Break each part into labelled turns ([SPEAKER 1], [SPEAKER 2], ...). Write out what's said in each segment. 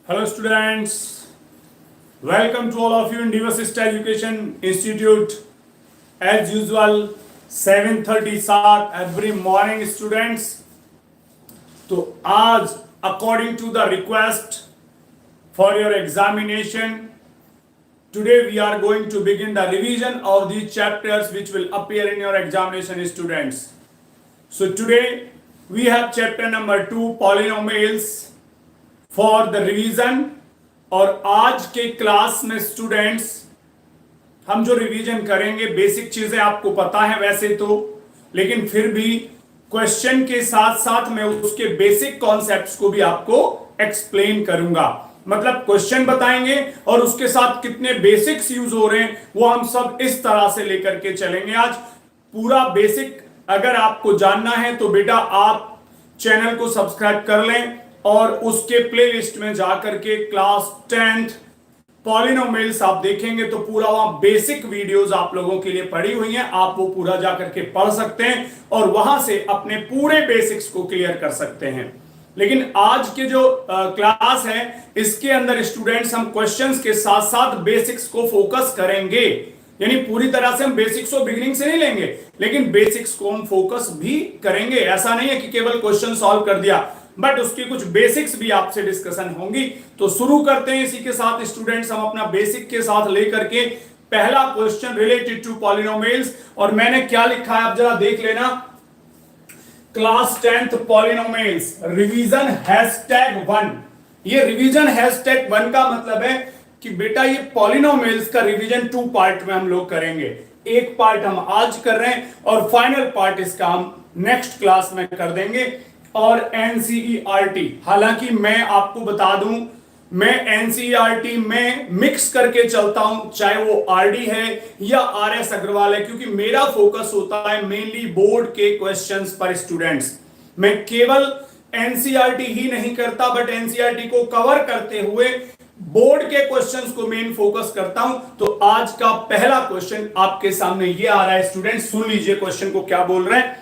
[SPEAKER 1] Hello students, welcome to all of you in Diversity Education Institute. As usual, 7:30 start every morning students. तो आज according to the request for your examination, today we are going to begin the revision of these chapters which will appear in your examination students. So today we have chapter number 2 polynomials for the revision. और आज के class में students हम जो revision करेंगे basic चीजें आपको पता है वैसे तो, लेकिन फिर भी क्वेश्चन के साथ साथ मैं उसके बेसिक कॉन्सेप्ट्स को भी आपको एक्सप्लेन करूंगा। मतलब क्वेश्चन बताएंगे और उसके साथ कितने बेसिक्स यूज हो रहे हैं वो हम सब इस तरह से लेकर के चलेंगे। आज पूरा बेसिक अगर आपको जानना है तो बेटा आप चैनल को सब्सक्राइब कर लें और उसके प्लेलिस्ट में जाकर के क्लास 10th पॉलिनोमियल्स आप देखेंगे तो पूरा वहां बेसिक वीडियोस आप लोगों के लिए पड़ी हुई हैं, आप वो पूरा जाकर के पढ़ सकते हैं और वहां से अपने पूरे बेसिक्स को क्लियर कर सकते हैं। लेकिन आज के जो क्लास है इसके अंदर स्टूडेंट्स हम क्वेश्चंस के साथ साथ बेसिक्स को फोकस करेंगे। यानी पूरी तरह से हम बेसिक्स को बिगिनिंग से नहीं लेंगे, लेकिन बेसिक्स को हम फोकस भी करेंगे। ऐसा नहीं है कि केवल क्वेश्चन सॉल्व कर दिया, बट उसकी कुछ बेसिक्स भी आपसे डिस्कशन होंगी। तो शुरू करते हैं इसी के साथ स्टूडेंट्स, हम अपना बेसिक के साथ लेकर के पहला क्वेश्चन रिलेटेड टू पॉलिनोमियल्स। और मैंने क्या लिखा है आप जरा देख लेना, क्लास 10th पॉलिनोमियल्स रिवीजन #1। ये रिवीजन #1 का मतलब है कि बेटा ये पॉलिनोमियल्स का रिवीजन 2 पार्ट में हम लोग करेंगे। एक पार्ट हम आज कर रहे हैं और फाइनल पार्ट इसका हम नेक्स्ट क्लास में कर देंगे। और एनसीईआरटी, हालांकि मैं आपको बता दूं मैं एनसीईआरटी में मिक्स करके चलता हूं, चाहे वो आरडी है या आरएस अग्रवाल है, क्योंकि मेरा फोकस होता है मेनली बोर्ड के क्वेश्चंस पर स्टूडेंट्स। मैं केवल एनसीईआरटी ही नहीं करता बट एनसीईआरटी को कवर करते हुए बोर्ड के क्वेश्चंस को मेन फोकस करता हूं। तो आज का पहला क्वेश्चन आपके सामने ये आ रहा है स्टूडेंट, सुन लीजिए क्वेश्चन को क्या बोल रहे हैं।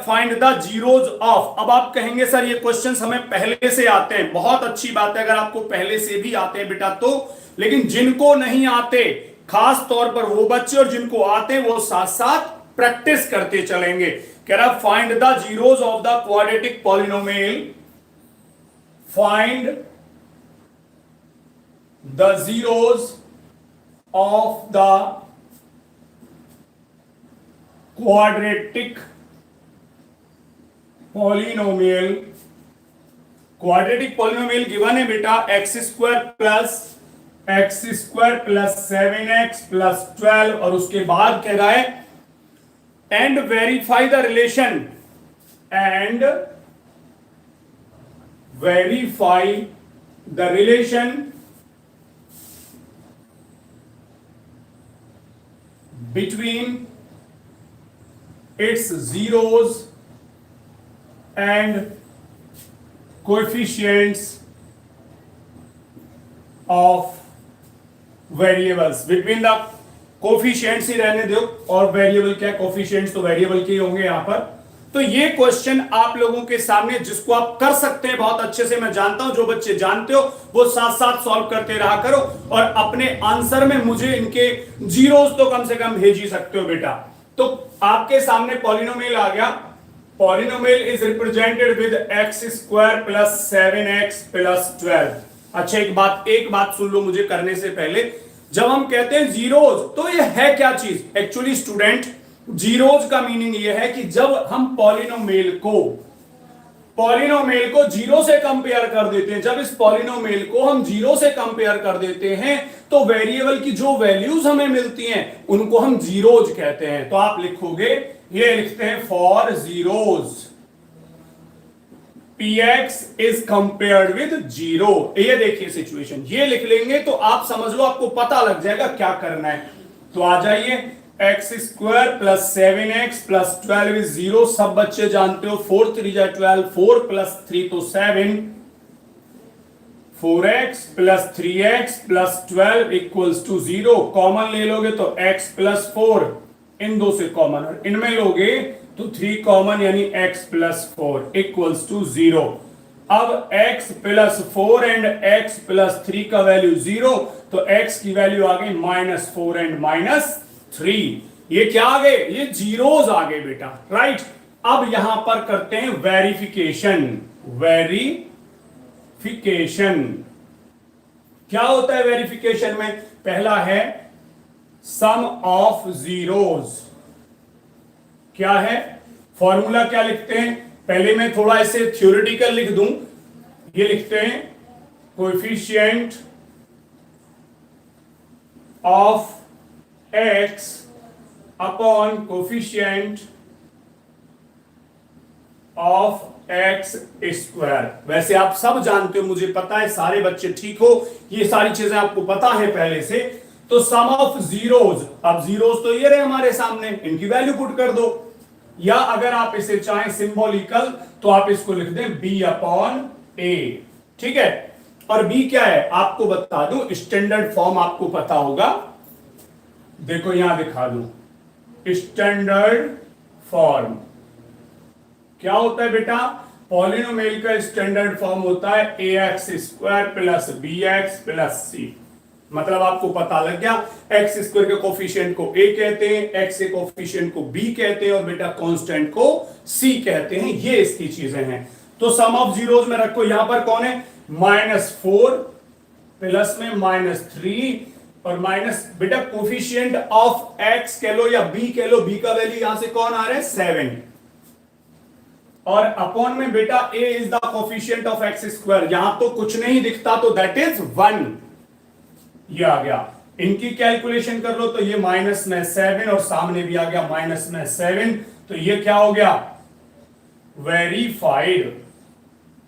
[SPEAKER 1] Find the zeros of. अब आप कहेंगे सर ये क्वेश्चंस हमें पहले से आते हैं, बहुत अच्छी बात है अगर आपको पहले से भी आते हैं बेटा तो, लेकिन जिनको नहीं आते खास तौर पर वो बच्चे और जिनको आते वो साथ साथ प्रैक्टिस करते चलेंगे। कह रहा find the zeros of the quadratic polynomial, find the zeros of the quadratic polynomial. Quadratic polynomial given है बेटा x² प्लस 7x प्लस 12 और उसके बाद कह रहा है and verify the relation, and verify the relation between its zeros and coefficients of variables। between the coefficients ही रहने दो और वेरिएबल क्या, कोफिशिएंट्स तो वेरिएबल के होंगे यहां पर। तो ये क्वेश्चन आप लोगों के सामने जिसको आप कर सकते हैं बहुत अच्छे से, मैं जानता हूं जो बच्चे जानते हो वो साथ साथ सॉल्व करते रहा करो और अपने आंसर में मुझे इनके जीरोस तो कम से कम भेज ही सकते हो बेटा। तो आपके सामने पॉलिनोमियल आ गया। Polynomial is represented with x² plus 7x plus 12। अच्छा एक बात सुन लो मुझे करने से पहले, जब हम कहते हैं जीरोज तो ये है क्या चीज। एक्चुअली स्टूडेंट जीरोज का मीनिंग ये है कि जब हम पॉलिनोमियल को जीरो से कंपेयर कर देते हैं, जब इस पॉलिनोमियल को हम जीरो से कंपेयर कर देते हैं तो वेरिएबल की जो वैल्यूज हमें मिलती हैं उनको हम जीरोज कहते हैं। तो आप लिखोगे, ये लिखते हैं for zeros px is compared with zero. ये देखिए सिचुएशन, ये लिख लेंगे तो आप समझ लो, आपको पता लग जाएगा क्या करना है। तो आ जाइए, x² plus 7x plus 12 is 0, सब बच्चे जानते हो 4 3 जा 12, 4 प्लस 3 तो 7, 4x plus 3x plus 12 equals to 0। Common ले लोगे तो x प्लस 4, इन दो से कॉमन, और इनमें लोगे तो 3 कॉमन यानी x प्लस 4 इक्वल्स टू 0। अब x plus 4 and x plus 3 का वैल्यू 0, तो x की वैल्यू आ गई -4 एंड -3। ये क्या आ गए? ये जीरोस आ गए बेटा, राइट। अब यहां पर करते हैं वेरिफिकेशन। वेरिफिकेशन क्या होता है वेरिफिकेशन में? पहला है सम ऑफ जीरोस। क्या है फॉर्मूला? क्या लिखते हैं? पहले मैं थोड़ा इसे थ्योरेटिकल लिख दूं। ये लिखते हैं coefficient of x upon coefficient of x square. वैसे आप सब जानते हो, मुझे पता है, सारे बच्चे ठीक हो, ये सारी चीजें आपको पता है पहले से। तो सम ऑफ जीरोस, अब जीरोस तो ये रहे हमारे सामने, इनकी वैल्यू पुट कर दो, या अगर आप इसे चाहें सिंबॉलिकल तो आप इसको लिख दें b अपॉन a, ठीक है। और b क्या है आपको बता दूं, स्टैंडर्ड फॉर्म आपको पता होगा, देखो यहां दिखा दूं। स्टैंडर्ड फॉर्म क्या होता है बेटा? पॉलिनोमियल का स्टैंडर्ड फॉर्म होता है ax square plus bx plus c। मतलब आपको पता लग गया, एक्स स्क्वायर के कोफिशिएंट को a कहते हैं, x के कोफिशिएंट को b कहते हैं, और बेटा कांस्टेंट को c कहते हैं। ये इसकी चीजें हैं। तो सम ऑफ जीरोस में रखो, यहां पर कौन है? -4 प्लस में -3 और माइनस, बेटा कोफिशिएंट ऑफ x कह लो या b कह लो, b का वैल्यू यहां से कौन आ रहा है? 7, और अपॉन में बेटा a is the coefficient of x square. यहां तो कुछ नहीं दिखता, तो दैट इज 1, ये आ गया। इनकी कैलकुलेशन कर लो, तो ये माइनस में 7 और सामने भी आ गया माइनस में 7, तो ये क्या हो गया? वेरीफाइड।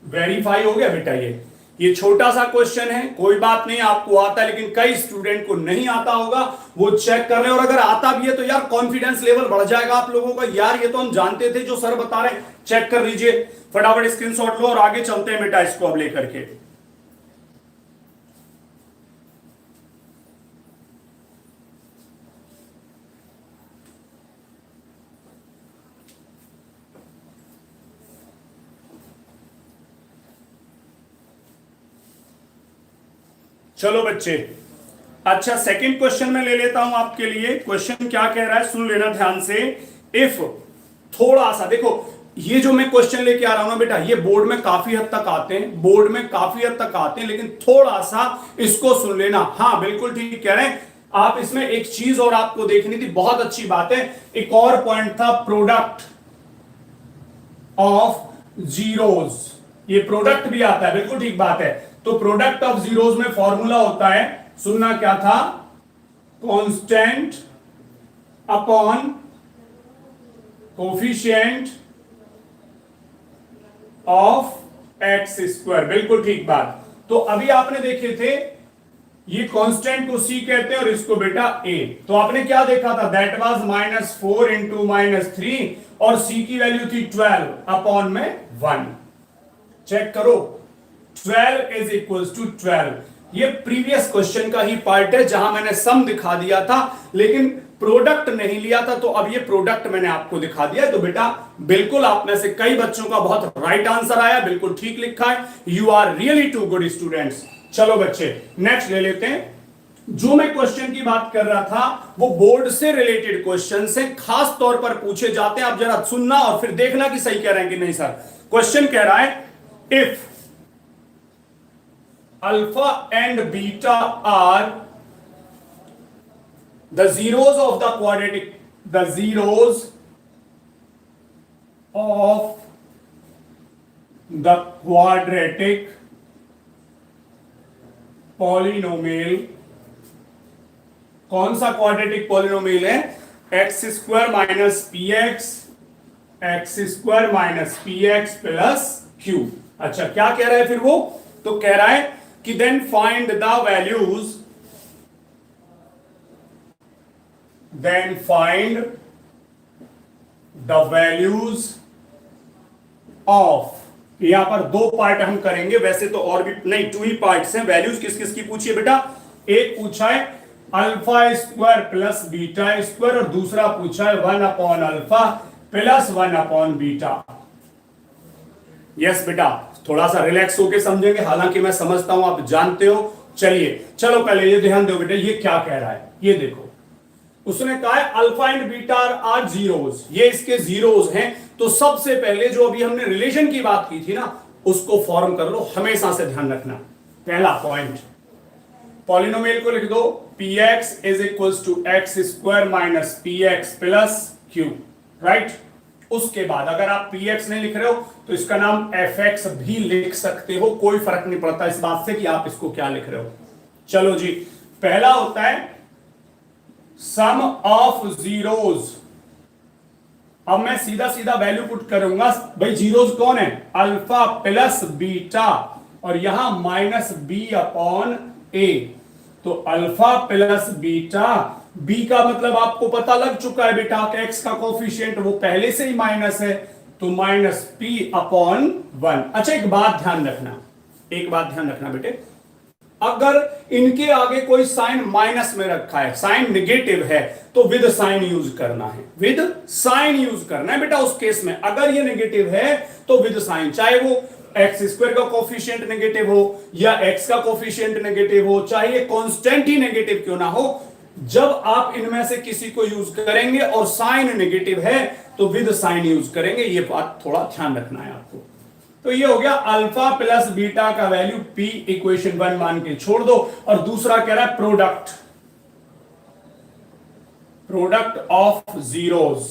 [SPEAKER 1] वेरीफाई हो गया बेटा। ये छोटा सा क्वेश्चन है, कोई बात नहीं, आपको आता है, लेकिन कई स्टूडेंट को नहीं आता होगा, वो चेक कर रहे हैं। और अगर आता भी है तो यार कॉन्फिडेंस लेवल बढ़ जाएगा आप लोगों का, यार ये तो हम जानते थे जो सर बता रहे हैं। चेक कर लीजिए, फटाफट स्क्रीनशॉट लो और आगे चलते हैं बेटा इसको अब लेकर के। चलो बच्चे, अच्छा सेकंड क्वेश्चन में ले लेता हूं आपके लिए। क्वेश्चन क्या कह रहा है सुन लेना ध्यान से। इफ, थोड़ा सा देखो, ये जो मैं क्वेश्चन लेके आ रहा हूं ना बेटा, ये बोर्ड में काफी हद तक आते हैं, बोर्ड में काफी हद तक आते हैं, लेकिन थोड़ा सा इसको सुन लेना। हाँ बिल्कुल ठीक कह रहे हैं आप। इसमें एक चीज और आपको देखनी थी, बहुत अच्छी बात है। एक और पॉइंट था प्रोडक्ट ऑफ जीरोस, ये प्रोडक्ट भी आता है, बिल्कुल ठीक बात है। तो प्रोडक्ट ऑफ जीरोस में फॉर्मूला होता है, सुनना क्या था? Constant upon coefficient of x square, बिल्कुल ठीक बात। तो अभी आपने देखे थे, ये कांस्टेंट को c कहते हैं और इसको बेटा a। तो आपने क्या देखा था? दैट वाज -4 इंटू -3, और c की वैल्यू थी 12 अपॉन में 1। चेक करो, 12 इज इक्वल्स टू 12। ये प्रीवियस क्वेश्चन का ही पार्ट है जहां मैंने सम दिखा दिया था, लेकिन प्रोडक्ट नहीं लिया था। तो अब ये प्रोडक्ट मैंने आपको दिखा दिया। तो बेटा बिल्कुल आप में से कई बच्चों का बहुत राइट आंसर आया, बिल्कुल ठीक लिखा है। You are really too good students. चलो बच्चे नेक्स्ट ले लेते हैं। जो मैं क्वेश्चन की बात कर रहा था वो बोर्ड से रिलेटेड क्वेश्चन से खास तौर पर पूछे जाते हैं। आप जरा सुनना और फिर देखना कि सही कह रहे हैं कि नहीं सर। क्वेश्चन कह रहा है, if alpha and beta are the zeros of the quadratic, the zeros of the quadratic polynomial। कौन सा क्वाड्रेटिक पॉलिनोमियल है? X square minus P x, x square minus P x plus Q. अच्छा क्या कह रहा है फिर वो? तो कह रहा है कि then find the values, then find the values of, यहां पर दो पार्ट हम करेंगे, वैसे तो और भी नहीं, 2 ही पार्ट्स हैं। वैल्यूज किस किस की पूछिए बेटा? एक पूछा है alpha square plus beta square, और दूसरा पूछा है 1 upon alpha plus 1 upon beta. Yes बेटा, थोड़ा सा रिलैक्स होके समझेंगे, हालांकि मैं समझता हूं आप जानते हो। चलिए चलो पहले ये ध्यान दो बेटे, ये क्या कह रहा है, ये देखो उसने कहा है alpha and beta are zeros, ये इसके जीरोज हैं। तो सबसे पहले जो अभी हमने रिलेशन की बात की थी ना, उसको फॉर्म कर लो, हमेशा से ध्यान रखना। पहला पॉइंट, पॉलिनोमियल को लिख दो, px is equals to X square minus px plus q, right. उसके बाद अगर आप px नहीं लिख रहे हो तो इसका नाम fx भी लिख सकते हो, कोई फर्क नहीं पड़ता इस बात से कि आप इसको क्या लिख रहे हो। चलो जी, पहला होता है सम ऑफ जीरोज। अब मैं सीधा सीधा वैल्यू पुट करूंगा, भाई जीरोज कौन है, अल्फा प्लस बीटा और यहां माइनस बी अपॉन ए। तो अल्फा प्लस बीटा, बी का मतलब आपको पता लग चुका है बेटा, एक्स का कोफिशिएंट वो पहले से ही माइनस है, तो माइनस पी अपॉन 1। अच्छा एक बात ध्यान रखना, एक बात ध्यान रखना बेटे, अगर इनके आगे कोई साइन माइनस में रखा है, साइन नेगेटिव है, तो विद साइन यूज करना है, विद साइन यूज करना है बेटा। उस केस में अगर ये नेगेटिव है तो विद साइन, चाहे वो एक्स स्क्वायर का कोफिशिएंट नेगेटिव हो या एक्स का कोफिशिएंट नेगेटिव हो, चाहे कांस्टेंट ही नेगेटिव क्यों ना हो, जब आप इनमें से किसी को यूज करेंगे और साइन नेगेटिव है तो विद साइन यूज करेंगे, ये बात थोड़ा ध्यान रखना है आपको। तो ये हो गया अल्फा प्लस बीटा का वैल्यू p इक्वेशन 1 मान के छोड़ दो। और दूसरा कह रहा है प्रोडक्ट, प्रोडक्ट ऑफ जीरोज,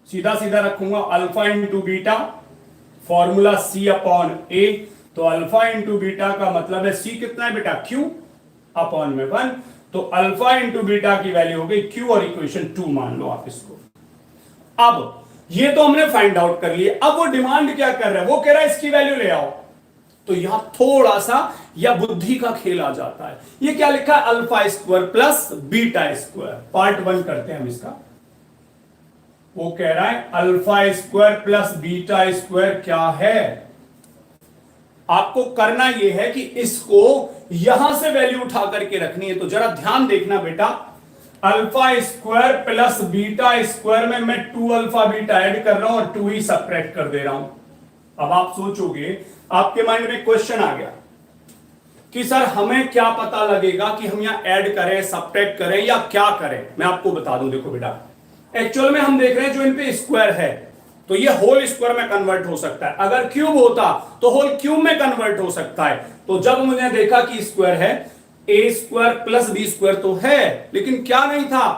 [SPEAKER 1] सीधा सीधा रखूंगा alpha into beta, formula c upon a। तो अल्फा इंटू बीटा का मतलब है c कितना है बेटा, q अपॉन में 1। तो अल्फा इंटू बीटा की वैल्यू हो गई q और इक्वेशन 2 मान लो आप इसको। अब ये तो हमने फाइंड आउट कर लिए, अब वो डिमांड क्या कर रहा है, वो कह रहा है इसकी वैल्यू ले आओ। तो यहां थोड़ा सा या बुद्धि का खेल आ जाता है। ये क्या लिखा है, alpha square plus beta square. Part 1 करते हैं हम इसका। वो कह रहा है alpha square plus beta square क्या है। आपको करना यह है कि इसको यहां से वैल्यू उठा करके रखनी है। तो जरा ध्यान देखना बेटा, alpha square plus beta square में मैं 2 अल्फा बीटा ऐड कर रहा हूं और 2 ही सबट्रैक्ट कर दे रहा हूं। अब आप सोचोगे, आपके माइंड में क्वेश्चन आ गया कि सर हमें क्या पता लगेगा कि हम यहां ऐड करें, सबट्रैक्ट करें या क्या करें। मैं आपको बता दूं, देखो बेटा, एक्चुअल में हम देख रहे हैं जो इन पे स्क्वायर है तो ये होल स्क्वायर में कन्वर्ट हो सकता है, अगर क्यूब होता तो होल क्यूब में कन्वर्ट हो सकता है। तो जब मुझे देखा कि स्क्वायर है, ए स्क्वायर प्लस बी स्क्वायर तो है, लेकिन क्या नहीं था,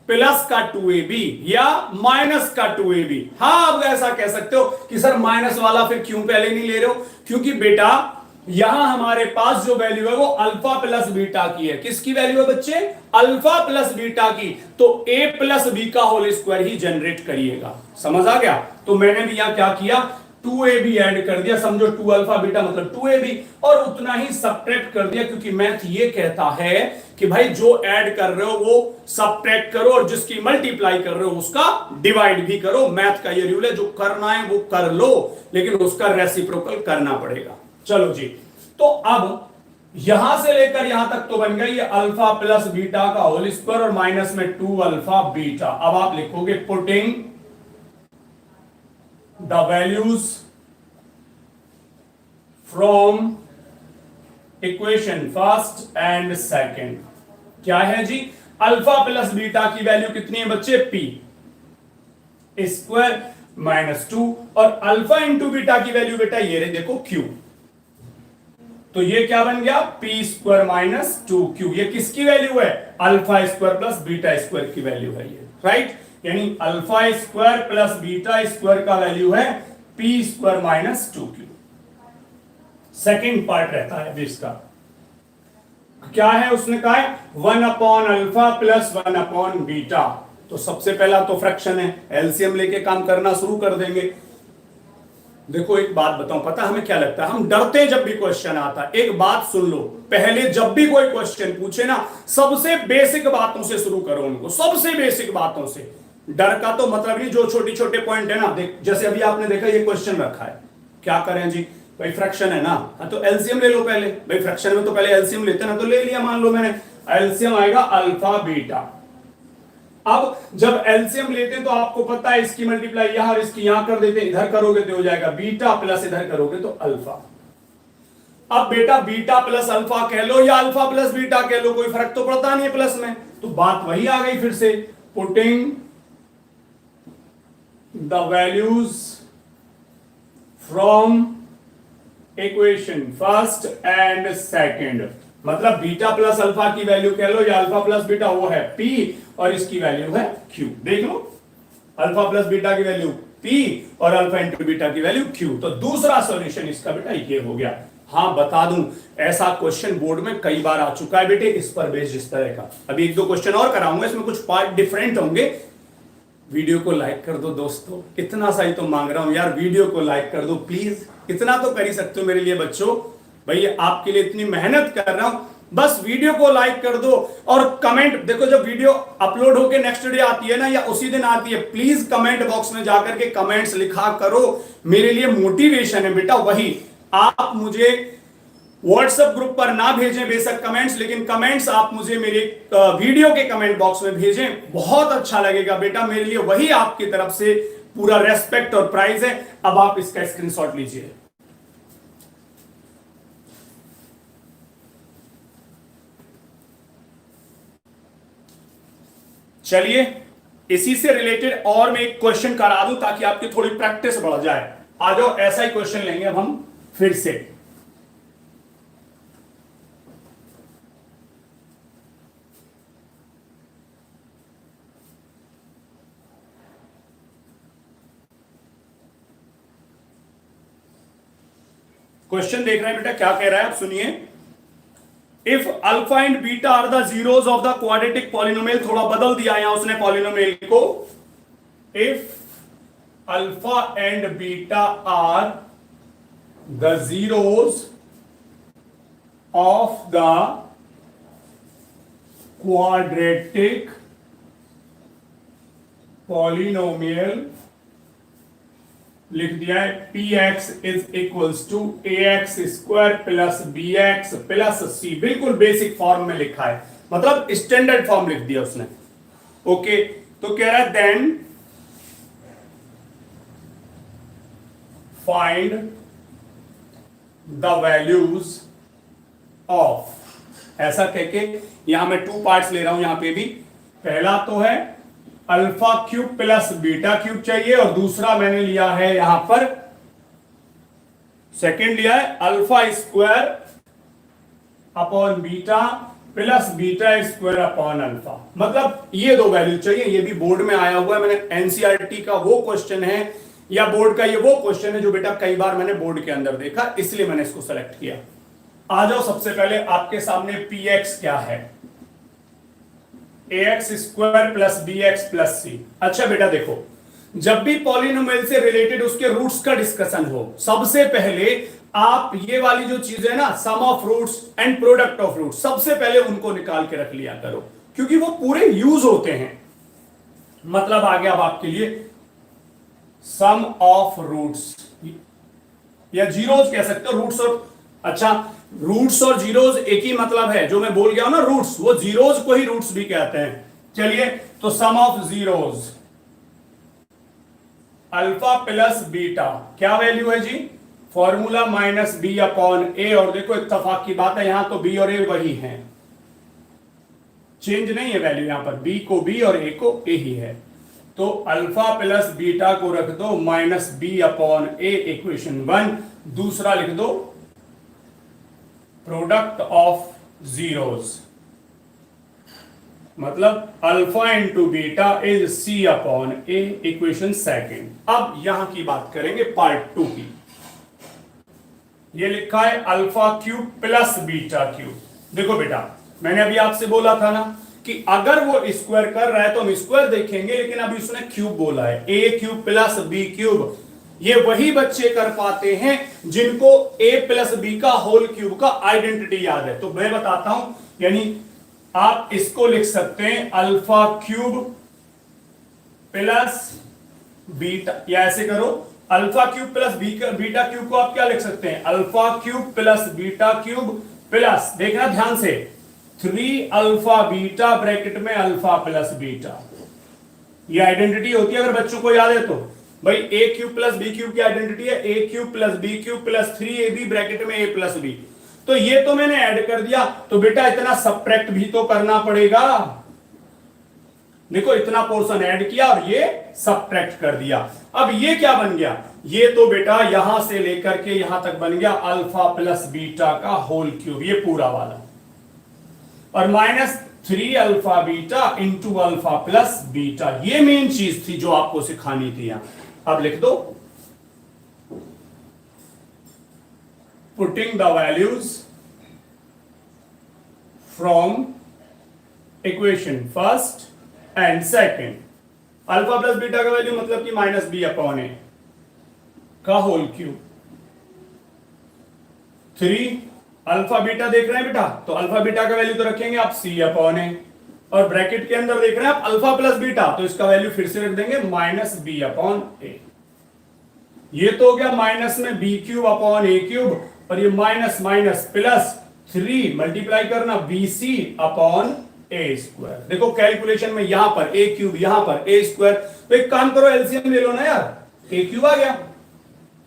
[SPEAKER 1] प्लस का 2ab या माइनस का 2ab। हाँ, अब ऐसा कह सकते हो कि सर माइनस वाला फिर क्यों पहले नहीं ले रहे हो, क्योंकि बेटा यहां हमारे पास जो वैल्यू है वो अल्फा प्लस बीटा की है। किसकी वैल्यू है बच्चे, अल्फा प्लस बीटा की। तो a प्लस बी का होल स्क्वायर ही जनरेट करिएगा, समझ आ गया। तो मैंने भी यहां क्या किया, 2ab ऐड कर दिया, समझो 2 अल्फा बीटा मतलब 2ab, और उतना ही सबट्रैक्ट कर दिया, क्योंकि मैथ ये कहता है कि भाई जो ऐड कर रहे हो वो सबट्रैक्ट करो और जिसकी मल्टीप्लाई कर रहे हो उसका डिवाइड भी करो। मैथ का ये रूल है, जो करना है वो कर लो, लेकिन उसका रेसिप्रोकल करना पड़ेगा। चलो जी, तो अब यहां से लेकर यहां तक तो बन गया ये अल्फा प्लस बीटा का होल स्क्वायर और माइनस में 2 अल्फा बीटा। अब आप लिखोगे putting the values from equation first and second। क्या है जी, अल्फा प्लस बीटा की वैल्यू कितनी है बच्चे, p स्क्वायर माइनस 2, और अल्फा इंटू बीटा की वैल्यू बेटा ये रही देखो q। तो ये क्या बन गया, p स्क्वायर माइनस 2q। ये किसकी वैल्यू है, alpha square plus beta square की वैल्यू है ये, राइट। यानी alpha square plus beta square का वैल्यू है p square minus 2q। Second part रहता है इसका, क्या है, उसने कहा है 1 upon alpha plus 1 upon beta. तो सबसे पहला तो फ्रैक्शन है, एलसीएम लेके काम करना शुरू कर देंगे। देखो एक बात बताऊं, पता हमें क्या लगता है, हम डरते हैं जब भी क्वेश्चन आता है। एक बात सुन लो, पहले जब भी कोई क्वेश्चन पूछे ना, सबसे बेसिक बातों से शुरू करो उनको, सबसे बेसिक बातों से। डर का तो मतलब नहीं, जो छोटे छोटे पॉइंट है ना, देख जैसे अभी आपने देखा ये क्वेश्चन रखा है, क्या करें जी, भाई फ्रैक्शन है ना, हाँ तो एलसीएम ले लो पहले। भाई फ्रैक्शन में तो पहले एलसीएम लेते ना, तो ले लिया, मान लो मैंने एलसीएम आएगा अल्फा बीटा। अब जब एलसीएम लेते हैं तो आपको पता है इसकी मल्टीप्लाई यहां और इसकी यहां कर देते हैं, इधर करोगे तो हो जाएगा बीटा प्लस इधर करोगे तो अल्फा। अब बेटा बीटा प्लस अल्फा कह लो या अल्फा प्लस बीटा कह लो, कोई फर्क तो पड़ता नहीं है प्लस में, तो बात वही आ गई फिर से, putting the values from equation first and second, मतलब बीटा प्लस अल्फा की वैल्यू कह लो या अल्फा प्लस बीटा, वो है P और इसकी वैल्यू है Q। देख लो, अल्फा प्लस बीटा की वैल्यू P और अल्फा इंटू बीटा की वैल्यू Q। तो दूसरा सॉल्यूशन इसका बेटा ये हो गया। हाँ बता दूं, ऐसा क्वेश्चन बोर्ड में कई बार आ चुका है बेटे, इस पर बेस्ड इस तरह का। अभी एक दो क्वेश्चन और कराऊंगा, इसमें कुछ पार्ट डिफरेंट होंगे। वीडियो को लाइक कर दो दोस्तों, इतना सा ही तो मांग रहा हूं यार, वीडियो को लाइक कर दो प्लीज, इतना तो कर ही सकते हो मेरे लिए बच्चों। भाई आपके लिए इतनी मेहनत कर रहा हूं, बस वीडियो को लाइक कर दो और कमेंट। देखो जब वीडियो अपलोड होके नेक्स्ट डे आती है ना या उसी दिन आती है, प्लीज कमेंट बॉक्स में जाकर के कमेंट्स लिखा करो, मेरे लिए मोटिवेशन है बेटा वही। आप मुझे व्हाट्सएप ग्रुप पर ना भेजें बेशक कमेंट्स, लेकिन कमेंट्स आप मुझे मेरे वीडियो के कमेंट बॉक्स में भेजें, बहुत अच्छा लगेगा बेटा मेरे लिए, वही आपकी तरफ से पूरा रेस्पेक्ट और प्राइज है। अब आप इसका स्क्रीनशॉट लीजिए। चलिए इसी से रिलेटेड और मैं एक क्वेश्चन करा दूं ताकि आपकी थोड़ी प्रैक्टिस बढ़ जाए। आ जाओ, ऐसा ही क्वेश्चन लेंगे अब हम फिर से। क्वेश्चन देख रहे हैं बेटा, क्या कह रहा है आप सुनिए। If alpha and beta are the zeros of the quadratic polynomial, थोड़ा बदल दिया यहां उसने पॉलिनोमियल को। If alpha and beta are the zeros of the quadratic polynomial, लिख दिया है P X is equals to A X square plus B X plus C, बिल्कुल बेसिक फॉर्म में लिखा है, मतलब स्टैंडर्ड फॉर्म लिख दिया उसने। ओके, तो कह रहा है then find the values of, ऐसा कह के यहां मैं टू पार्ट्स ले रहा हूं यहां पे भी। पहला तो है alpha cube plus beta cube चाहिए, और दूसरा मैंने लिया है यहां पर, सेकंड लिया है alpha square upon beta plus beta square upon alpha, मतलब ये दो वैल्यू चाहिए। ये भी बोर्ड में आया हुआ है, मैंने एनसीईआरटी का वो क्वेश्चन है या बोर्ड का ये वो क्वेश्चन है जो बेटा कई बार मैंने बोर्ड के अंदर देखा, इसलिए मैंने इसको सेलेक्ट किया। आ जाओ, सबसे पहले आपके सामने पी एक्स क्या है, A X square plus B X plus C. अच्छा बेटा देखो, जब भी पॉलिनोमियल से रिलेटेड उसके रूट्स का डिस्कशन हो, सबसे पहले आप ये वाली जो चीज है ना, sum of roots and product of roots, सबसे पहले उनको निकाल के रख लिया करो, क्योंकि वो पूरे यूज होते हैं। मतलब आ गया अब आपके लिए सम ऑफ रूट्स या जीरोस कह सकते हो, रूट्स और, अच्छा रूट्स और जीरोस एक ही मतलब है, जो मैं बोल गया हूं ना रूट्स, वो जीरोस को ही रूट्स भी कहते हैं। चलिए, तो sum of zeros alpha plus beta, क्या वैल्यू है जी, formula minus B upon A, और देखो इत्तेफाक की बात है, यहां तो बी और ए वही है, चेंज नहीं है वैल्यू, यहां पर बी को बी और ए को ए ही है। तो अल्फा प्लस बीटा को रख दो minus B upon A, equation 1। दूसरा लिख दो प्रोडक्ट ऑफ जीरोस, मतलब alpha into beta is C upon A, equation 2। अब यहां की बात करेंगे पार्ट 2 की। ये लिखा है alpha cube plus beta cube. देखो बेटा, मैंने अभी आपसे बोला था ना कि अगर वो स्क्वायर कर रहा है तो हम स्क्वायर देखेंगे, लेकिन अभी उसने क्यूब बोला है, A cube plus B cube. ये वही बच्चे कर पाते हैं जिनको a प्लस बी का होल क्यूब का आइडेंटिटी याद है। तो मैं बताता हूं, यानी आप इसको लिख सकते हैं अल्फा क्यूब प्लस बीटा, या ऐसे करो alpha cube plus beta cube को आप क्या लिख सकते हैं, alpha cube plus beta cube plus, देखना ध्यान से, 3 अल्फा बीटा ब्रैकेट में अल्फा प्लस बीटा, ये आइडेंटिटी होती है, अगर बच्चों को याद है तो भाई A cube plus B cube की आइडेंटिटी है A cube plus B cube plus 3ab bracket में a प्लस बी। तो ये तो मैंने ऐड कर दिया, तो बेटा इतना सबट्रैक्ट भी तो करना पड़ेगा। देखो इतना पोर्शन ऐड किया और ये सबट्रैक्ट कर दिया। अब ये क्या बन गया, ये तो बेटा यहां से लेकर के यहां तक बन गया अल्फा प्लस बीटा का होल क्यूब, ये पूरा वाला, और minus 3 alpha beta into alpha plus beta. ये मेन चीज थी जो आपको सिखानी थी यहां। अब लिख दो, putting the values from equation first and second. Alpha plus beta का वैल्यू मतलब कि माइनस बी अपॉन ए का होल क्यूब, 3 अल्फा बीटा देख रहे हैं बेटा, तो अल्फा बीटा का वैल्यू तो रखेंगे आप सी अपॉन ए, और ब्रैकेट के अंदर देख रहे हैं आप अल्फा प्लस बीटा, तो इसका वैल्यू फिर से रख देंगे माइनस बी अपॉन ए। ये तो हो गया माइनस में B cube upon A cube, और ये माइनस माइनस प्लस 3 मल्टीप्लाई करना B C upon A square. देखो कैलकुलेशन में यहां पर ए क्यूब यहां पर ए स्क्वायर, तो एक काम करो एलसीएम ले लो ना यार, ए क्यूब आ गया,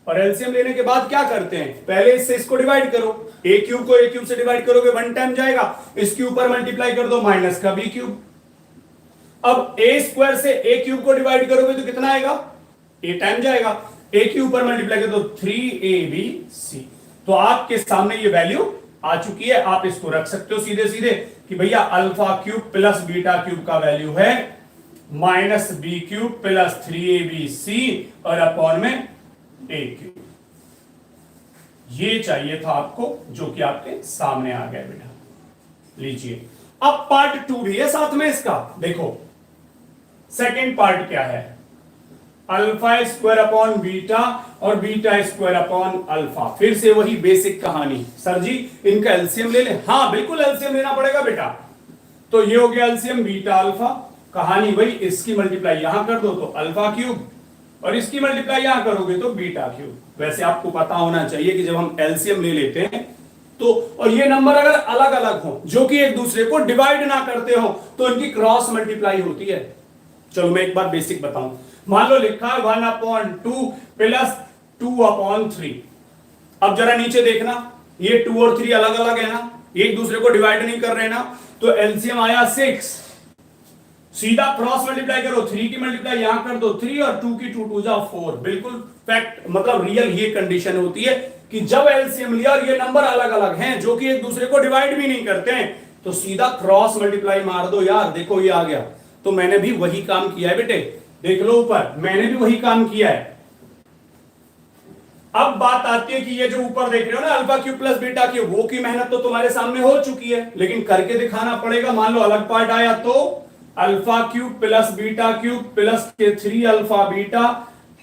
[SPEAKER 1] और एलसीएम लेने के बाद क्या करते हैं, पहले इससे इसको डिवाइड करो, ए क्यूब को ए क्यूब से डिवाइड करोगे 1 टाइम जाएगा, इसके ऊपर मल्टीप्लाई कर दो माइनस का बी क्यूब। अब ए स्क्वायर से ए क्यूब को डिवाइड करोगे तो कितना आएगा, ए टाइम जाएगा, ए के ऊपर मल्टीप्लाई कर दो 3abc। तो आपके सामने ये वैल्यू आ चुकी है, आप इसको रख सकते हो सीधे सीधे कि भैया alpha cube plus beta cube का वैल्यू है minus B cube plus 3abc और अपॉन में ए क्यूब। ये चाहिए था आपको, जो कि आपके सामने आ गया बेटा। लीजिए अब पार्ट 2 भी है साथ में इसका। देखो सेकेंड पार्ट क्या है, अल्फा स्क्वायर अपॉन बीटा और बीटा स्क्वायर अपॉन अल्फा। फिर से वही बेसिक कहानी, सर जी इनका एलसीएम ले ले, हाँ बिल्कुल एलसीएम लेना पड़ेगा बेटा। तो ये हो गया एलसीएम बीटा अल्फा, कहानी वही, इसकी मल्टीप्लाई यहां कर दो तो अल्फा क्यूब, और इसकी मल्टीप्लाई यहां करोगे तो बीटा क्यूब। वैसे आपको पता होना चाहिए कि जब हम एलसीएम ले लेते हैं तो, और ये नंबर अगर अलग अलग हो जो कि एक दूसरे को डिवाइड ना करते हो, तो इनकी क्रॉस मल्टीप्लाई होती है। चलो मैं एक बार बेसिक बताऊं, मान लो लिखा है 1/2 प्लस 2/3। अब जरा नीचे देखना, ये 2 और 3 अलग अलग है ना, एक दूसरे को डिवाइड नहीं कर रहे ना, तो एलसीएम आया 6। सीधा क्रॉस मल्टीप्लाई करो, 3 की मल्टीप्लाई यहां कर दो 3 और 2 की 2 2 जा 4। बिल्कुल फैक्ट, मतलब रियल ये कंडीशन होती है कि जब एलसीएम लिया और ये नंबर अलग अलग हैं जो कि एक दूसरे को डिवाइड भी नहीं करते हैं, तो सीधा क्रॉस मल्टीप्लाई मार दो यार। देखो ये आ गया, तो मैंने भी वही काम किया है बेटे, देख लो ऊपर, मैंने भी वही काम किया है। अब बात आती है कि ये जो ऊपर देख रहे हो ना alpha cube plus beta cube, वो की मेहनत तो तुम्हारे सामने हो चुकी है, लेकिन करके दिखाना पड़ेगा। मान लो अलग पार्ट आया तो alpha cube plus beta cube plus के 3 अल्फा बीटा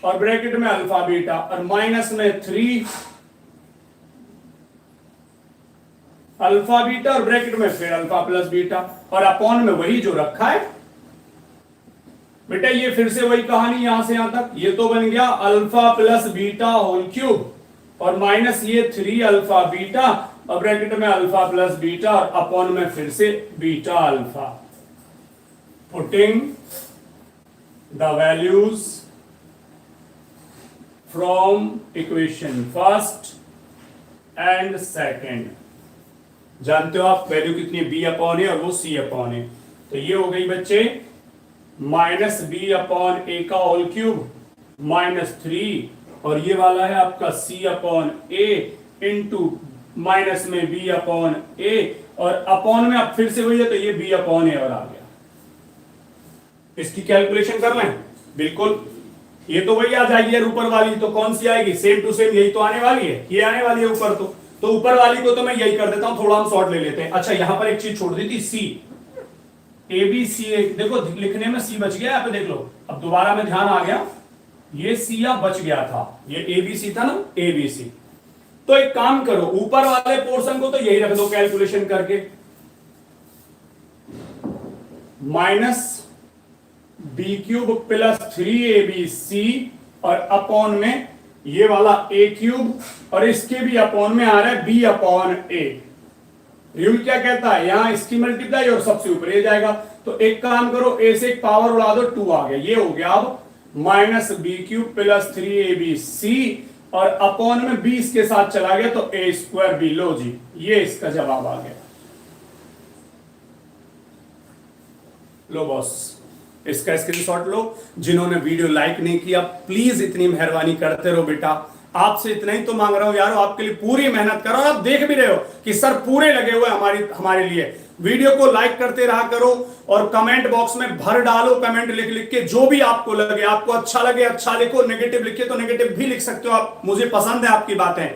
[SPEAKER 1] और ब्रैकेट में अल्फा बीटा और माइनस में 3 अल्फा बीटा और ब्रैकेट में फिर अल्फा प्लस बीटा और अपॉन में वही जो रखा है बेटा। ये फिर से वही कहानी यहां से यहां तक, ये तो बन गया alpha plus beta whole cube और माइनस ये 3 अल्फा बीटा और ब्रैकेट में अल्फा प्लस बीटा और अपॉन में फिर से beta alpha. Putting the values from equation first and second. जानते हो आप वैल्यू कितनी है, बी अपॉन ए और वो सी अपॉन ए। तो ये हो गई बच्चे माइनस बी अपॉन ए का होल क्यूब माइनस 3 और ये वाला है आपका सी अपॉन ए इंटू माइनस में बी अपॉन ए और अपॉन में अब फिर से वही है, तो ये बी अपॉन ए और आ गया। इसकी कैलकुलेशन कर लें, बिल्कुल ये तो वही आ जाएगी यार ऊपर वाली, तो कौन सी आएगी, सेम टू सेम यही तो आने वाली है, ये आने वाली है ऊपर। तो ऊपर वाली को तो मैं यही कर देता हूं, थोड़ा हम शॉर्ट ले लेते हैं। अच्छा यहां पर एक चीज छोड़ दी थी, सी ए बी सी, देखो लिखने में सी बच गया, यहाँ पे देख लो। अब दोबारा में ध्यान आ गया, ये सी या बच गया था, ये ए बी सी था ना, ए बी सी। तो एक काम करो, ऊपर वाले पोर्शन को तो यही रख दो कैलकुलेशन करके, minus B cube plus 3abc और अपॉन में ये वाला ए क्यूब और इसके भी अपॉन में आ रहा है बी अपॉन ए। रूल क्या कहता है, यहां इसकी मल्टीप्लाई और सबसे ऊपर ये जाएगा। तो एक काम करो, ए से एक पावर उड़ा दो, 2 आ गया, ये हो गया अब minus B cube plus 3abc, और अपॉन में 20 के साथ चला गया तो ए स्क्वायर बी। लो जी, ये इसका जवाब आ गया। लो बॉस, इसका स्क्रीनशॉट लो। जिन्होंने वीडियो लाइक नहीं किया प्लीज इतनी मेहरबानी करते रहो बेटा, आपसे इतना ही तो मांग रहा हूं यार, आपके लिए पूरी मेहनत करो। आप देख भी रहे हो कि सर पूरे लगे हुए हमारे लिए। वीडियो को लाइक करते रहा करो और कमेंट बॉक्स में भर डालो कमेंट लिख लिख के, जो भी आपको लगे, आपको अच्छा लगे अच्छा लिखो, नेगेटिव लिखे तो नेगेटिव भी लिख सकते हो आप, मुझे पसंद है आपकी बातें।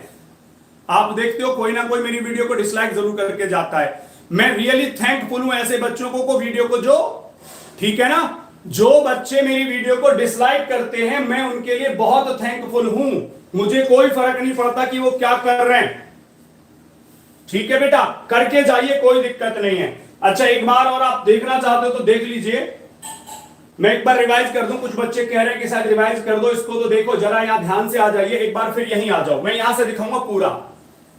[SPEAKER 1] आप देखते हो कोई ना कोई मेरी वीडियो को डिसलाइक जरूर करके जाता है। मैं रियली थैंकफुल हूं ऐसे बच्चों को वीडियो को जो, ठीक है ना, जो बच्चे मेरी वीडियो को डिसलाइक करते हैं मैं उनके लिए बहुत थैंकफुल हूं। मुझे कोई फर्क नहीं पड़ता कि वो क्या कर रहे हैं, ठीक है बेटा, करके जाइए, कोई दिक्कत नहीं है। अच्छा एक बार और आप देखना चाहते हो तो देख लीजिए, मैं एक बार रिवाइज कर दूं। कुछ बच्चे कह रहे हैं कि शायद रिवाइज कर दो इसको, तो देखो जरा यहां ध्यान से आ जाइए एक बार, फिर यहीं आ जाओ, मैं यहां से दिखाऊंगा पूरा।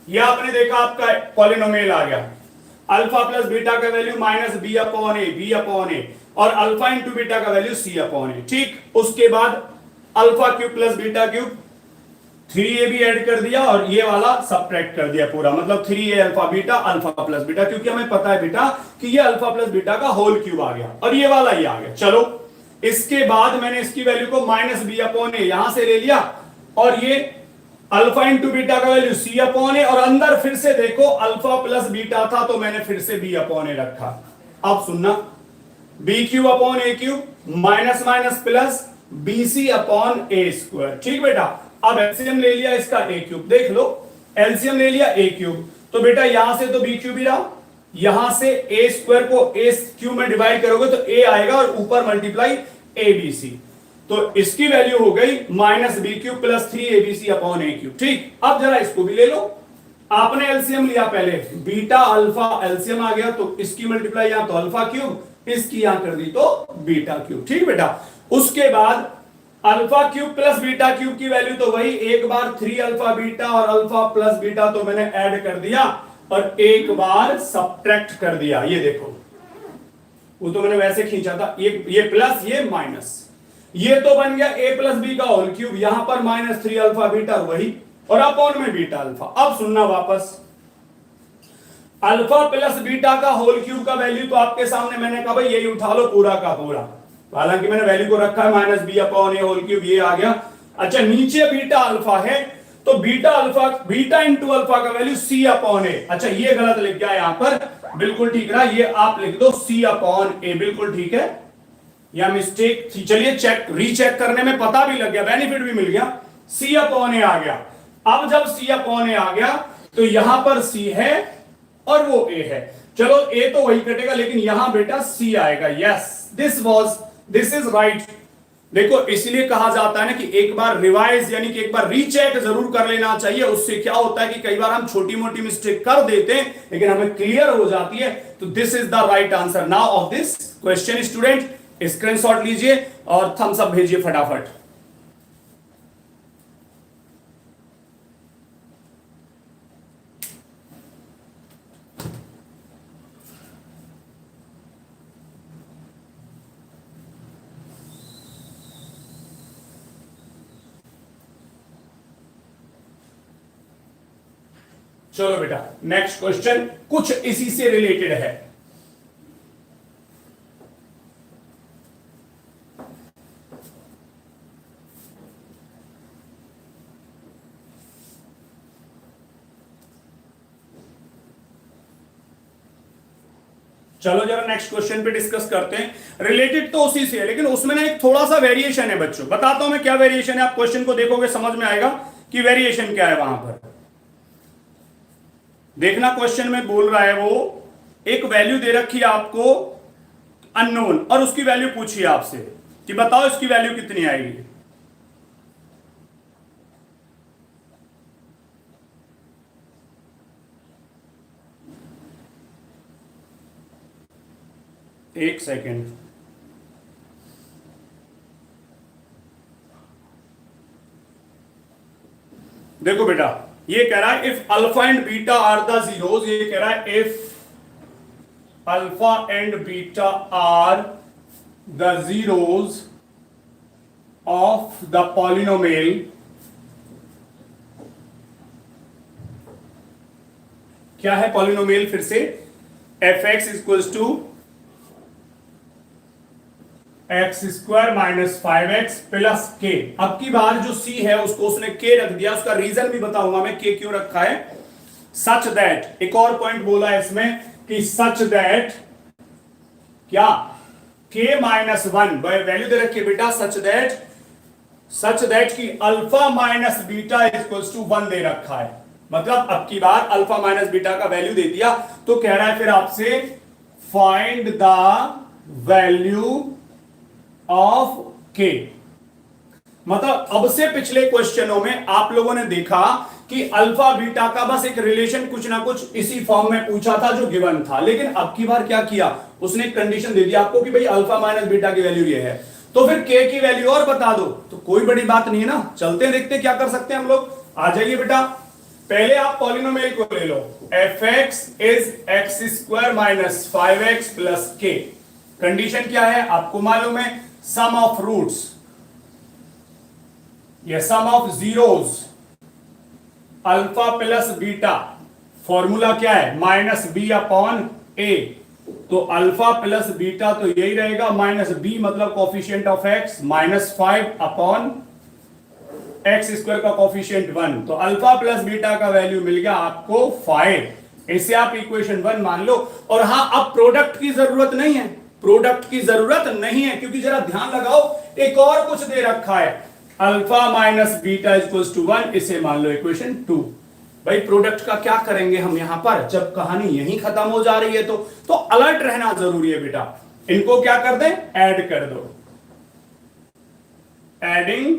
[SPEAKER 1] यह आपने देखा आपका पॉलिनोमियल आ गया, अल्फा प्लस बीटा का value minus B upon A, और अल्फा इंटू बीटा का वैल्यू सी अपॉन ए, ठीक। उसके बाद alpha cube plus beta cube, 3a भी ऐड कर दिया और ये वाला सब्ट्रैक्ट कर दिया पूरा, मतलब 3a alpha beta alpha plus beta, क्योंकि हमें पता है बेटा कि ये अल्फा प्लस बीटा का होल क्यूब आ गया, और ये वाला ये आ गया। चलो इसके बाद मैंने इसकी वैल्यू को माइनस बी अपॉन ए यहां से ले लिया, और ये अल्फा इंटू बीटा का वैल्यू सी अपॉन ए, और अंदर फिर से देखो अल्फा प्लस बीटा था तो मैंने फिर से बी अपॉन ए रखा। अब सुनना, B cube upon A cube minus minus plus B C upon A square, ठीक बेटा। अब एलसीएम ले लिया इसका ए क्यूब, देख लो एलसीएम ले लिया ए क्यूब, तो बेटा यहां से तो बी क्यूब ही रहा, यहां से ए स्क्वायर को ए क्यूब में डिवाइड करोगे तो ए आएगा, और ऊपर मल्टीप्लाई ए बी सी, तो इसकी वैल्यू हो गई minus B cube plus 3abc upon A cube, ठीक। अब जरा इसको भी ले लो, आपने एलसीएम लिया पहले, बीटा अल्फा एलसीएम आ गया, तो इसकी मल्टीप्लाई यहां तो अल्फा क्यूब, इसकी यहां कर दी तो बीटा क्यूब, ठीक बेटा। उसके बाद alpha cube plus beta cube की वैल्यू तो वही, एक बार 3 अल्फा बीटा और अल्फा प्लस बीटा तो मैंने ऐड कर दिया, और एक बार सब्ट्रैक्ट कर दिया, ये देखो वो तो मैंने वैसे खींचा था, ये प्लस ये माइनस, ये तो बन गया a प्लस बी का होल क्यूब, यहां पर माइनस 3 अल्फा बीटा वही, और अपॉन में बीटा अल्फा। अब सुनना वापस, अल्फा प्लस बीटा का होल क्यूब का वैल्यू तो आपके सामने मैंने कहा भाई यही उठा लो पूरा का पूरा, हालांकि मैंने वैल्यू को रखा है माइनस बी अपॉन ए होल क्यूब, ये आ गया। अच्छा नीचे बीटा अल्फा है, तो बीटा इंटू अल्फा का वैल्यू सी अपॉन ए, अच्छा ये गलत लिख गया यहां पर, बिल्कुल ठीक रहा, ये आप लिख दो सी अपॉन ए, बिल्कुल ठीक है, या मिस्टेक थी, चलिए चेक रीचेक करने में पता भी लग गया, बेनिफिट भी मिल गया, सी अपॉन ए आ गया। अब जब सी अपॉन ए आ गया तो यहां पर सी है और वो ए है, चलो ए तो वही कटेगा, लेकिन यहां बेटा सी आएगा, यस दिस इज राइट। देखो इसलिए कहा जाता है ना कि एक बार रिवाइज यानी कि एक बार रीचेक जरूर कर लेना चाहिए, उससे क्या होता है कि कई बार हम छोटी मोटी मिस्टेक कर देते हैं लेकिन हमें क्लियर हो जाती है, तो this is the right answer now of this question. Student screenshot लीजिए और थम्स अप भेजिए फटाफट। चलो बेटा नेक्स्ट क्वेश्चन कुछ इसी से रिलेटेड है। चलो जरा नेक्स्ट क्वेश्चन पे डिस्कस करते हैं। रिलेटेड तो उसी से है लेकिन उसमें ना एक थोड़ा सा वेरिएशन है बच्चों, बताता हूं मैं क्या वेरिएशन है, आप क्वेश्चन को देखोगे समझ में आएगा कि वेरिएशन क्या है। वहां पर देखना क्वेश्चन में बोल रहा है वो एक वैल्यू दे रखी है आपको अननोन, और उसकी वैल्यू पूछी है आपसे कि बताओ इसकी वैल्यू कितनी आएगी। एक सेकेंड, देखो बेटा ये कह रहा है if alpha and beta are the zeros, ये कह रहा है if alpha and beta are the zeros of the polynomial, क्या है पॉलिनोमियल फिर से, F X equals to X square minus 5x plus K. अब की बार जो c है उसको उसने k रख दिया, उसका रीजन भी बताऊंगा मैं k क्यों रखा है। सच दैट, एक और पॉइंट बोला है इसमें कि सच दैट क्या, k माइनस 1 वैल्यू दे रखी है बेटा, सच दैट की alpha minus beta equals to 1 दे रखा है। मतलब अब की बार अल्फा माइनस बीटा का वैल्यू दे दिया, तो कह रहा है फिर आपसे find the value of k। मतलब अब से पिछले क्वेश्चनों में आप लोगों ने देखा कि अल्फा बीटा का बस एक रिलेशन कुछ ना कुछ इसी फॉर्म में पूछा था जो गिवन था, लेकिन अब की बार क्या किया, उसने एक कंडीशन दे दी आपको कि भाई अल्फा माइनस बीटा की वैल्यू ये है, तो फिर k की वैल्यू और बता दो, तो कोई बड़ी बात नहीं है ना। चलते हैं देखते हैं क्या कर सकते हैं हम लोग। आ जाइए बेटा, पहले आप पॉलिनोमियल को ले लो, F X is X square minus 5x plus K. Condition क्या है आपको मालूम है, सम ऑफ रूट्स या sum of zeros alpha plus beta, formula क्या है माइनस बी अपॉन ए। तो अल्फा प्लस बीटा तो यही रहेगा, माइनस बी मतलब coefficient of x, minus 5 upon x square का कोफिशिएंट 1। तो अल्फा प्लस बीटा का वैल्यू मिल गया आपको 5। इसे आप इक्वेशन 1 मान लो। और हां, अब प्रोडक्ट की जरूरत नहीं है, प्रोडक्ट की जरूरत नहीं है, क्योंकि जरा ध्यान लगाओ एक और कुछ दे रखा है, alpha minus beta equals to 1, इसे मान लो इक्वेशन 2। भाई प्रोडक्ट का क्या करेंगे हम यहां पर, जब कहानी यहीं खत्म हो जा रही है तो अलर्ट रहना जरूरी है बेटा। इनको क्या कर दें, ऐड कर दो, adding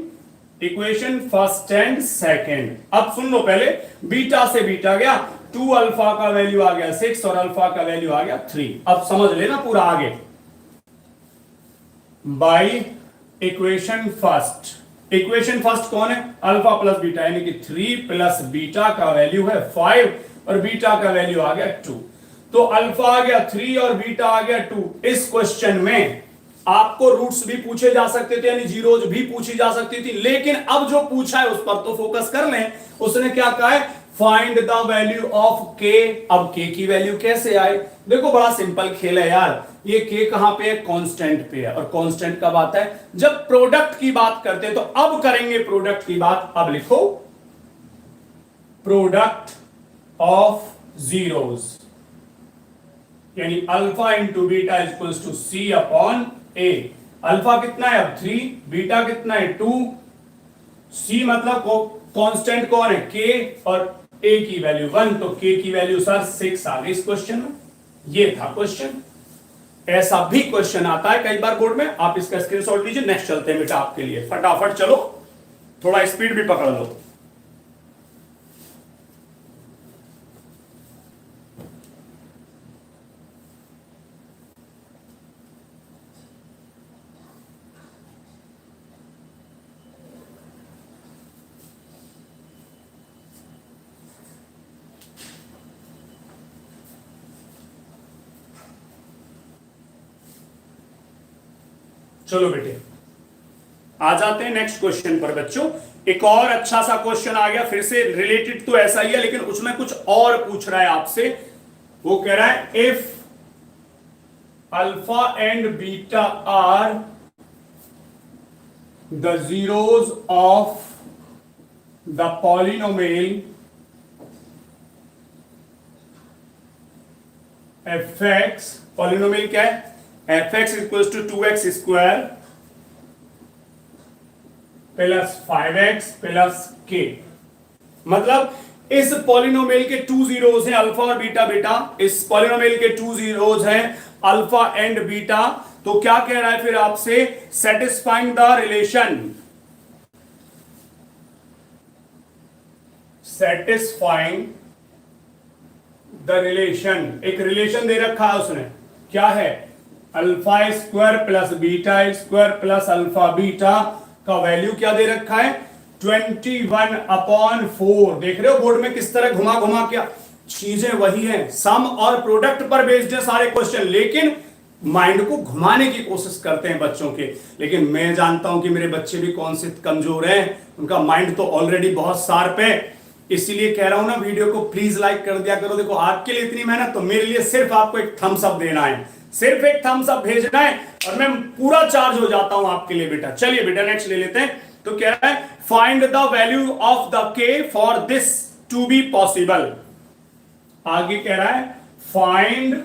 [SPEAKER 1] equation first and second. अब सुन लो, पहले बीटा से बीटा गया 2, अल्फा का वैल्यू आ गया 6 और अल्फा का वैल्यू आ गया 3। अब समझ लेना पूरा आगे, बाई इक्वेशन फर्स्ट कौन है, अल्फा प्लस बीटा, यानी कि 3 प्लस बीटा का वैल्यू है 5 और बीटा का वैल्यू आ गया 2। तो अल्फा आ गया 3 और बीटा आ गया 2। इस क्वेश्चन में आपको रूट्स भी पूछे जा सकते थे, यानी जीरोज भी पूछी जा सकती थी, लेकिन अब जो पूछा है उस पर तो फोकस कर लें। उसने क्या कहा है, find the value of k। अब k की वैल्यू कैसे आए, देखो बड़ा सिंपल खेल है यार। ये k कहां पे है, कांस्टेंट पे है, और कांस्टेंट कब आता है, जब प्रोडक्ट की बात करते हैं। तो अब करेंगे प्रोडक्ट की बात। अब लिखो प्रोडक्ट ऑफ जीरोज, यानी alpha into beta equals to c upon a। Alpha कितना है अब 3, बीटा कितना है 2, c मतलब कांस्टेंट कौन है k, और a की वैल्यू 1, तो k की वैल्यू सर 6 आ गई इस क्वेश्चन में। ये था क्वेश्चन। ऐसा भी क्वेश्चन आता है कई बार बोर्ड में, आप इसका स्क्रीनशॉट लीजिए। नेक्स्ट चलते हैं बेटा आपके लिए, फटाफट चलो, थोड़ा स्पीड भी पकड़ लो। चलो बेटे आ जाते हैं नेक्स्ट क्वेश्चन पर बच्चों। एक और अच्छा सा क्वेश्चन आ गया, फिर से रिलेटेड तो ऐसा ही है, लेकिन उसमें कुछ और पूछ रहा है आपसे। वो कह रहा है if alpha and beta are the zeros of the polynomial f x, polynomial क्या है, f x equal to 2x square plus 5x plus k. मतलब इस पॉलिनोमियल के 2 जीरोज हैं अल्फा और बीटा। बेटा इस पॉलिनोमियल के 2 जीरोज हैं अल्फा एंड बीटा। तो क्या कह रहा है फिर आपसे, satisfying the relation, satisfying the relation. एक रिलेशन दे रखा है उसने, क्या है, alpha square plus beta square plus alpha beta का वैल्यू क्या दे रखा है, 21/4। देख रहे हो बोर्ड में किस तरह घुमा घुमा क्या, चीजें वही हैं, सम और प्रोडक्ट पर बेस्ड है सारे क्वेश्चन, लेकिन माइंड को घुमाने की कोशिश करते हैं बच्चों के। लेकिन मैं जानता हूं कि मेरे बच्चे भी कौन से कमजोर हैं, उनका माइंड तो ऑलरेडी बहुत शार्प है, इसीलिए कह रहा हूं ना वीडियो को प्लीज लाइक कर दिया करो। देखो आपके लिए इतनी मेहनत, तो मेरे लिए सिर्फ आपको एक थम्स अप देना है, सिर्फ एक थम्स अप भेजना है और मैं पूरा चार्ज हो जाता हूं आपके लिए बेटा। चलिए बेटा नेक्स्ट ले लेते हैं। तो कह रहा है find the value of the K for this to be possible. आगे कह रहा है फाइंड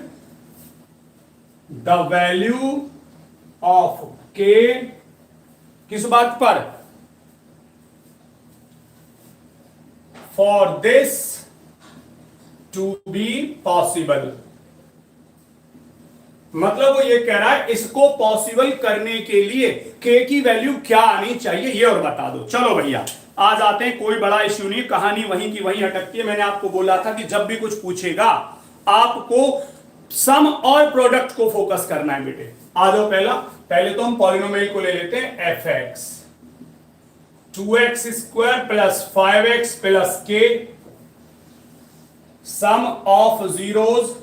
[SPEAKER 1] द वैल्यू ऑफ के, किस बात पर, for this to be possible. मतलब वो ये कह रहा है इसको पॉसिबल करने के लिए के की वैल्यू क्या आनी चाहिए ये और बता दो। चलो भैया आ जाते हैं, कोई बड़ा इश्यू नहीं, कहानी वहीं की वहीं अटकती है। मैंने आपको बोला था कि जब भी कुछ पूछेगा आपको सम और प्रोडक्ट को फोकस करना है बेटे। आ जाओ पहले तो हम पॉलिनोमियल को ले लेते हैं fx, 2x square plus 5x plus k, sum of zeros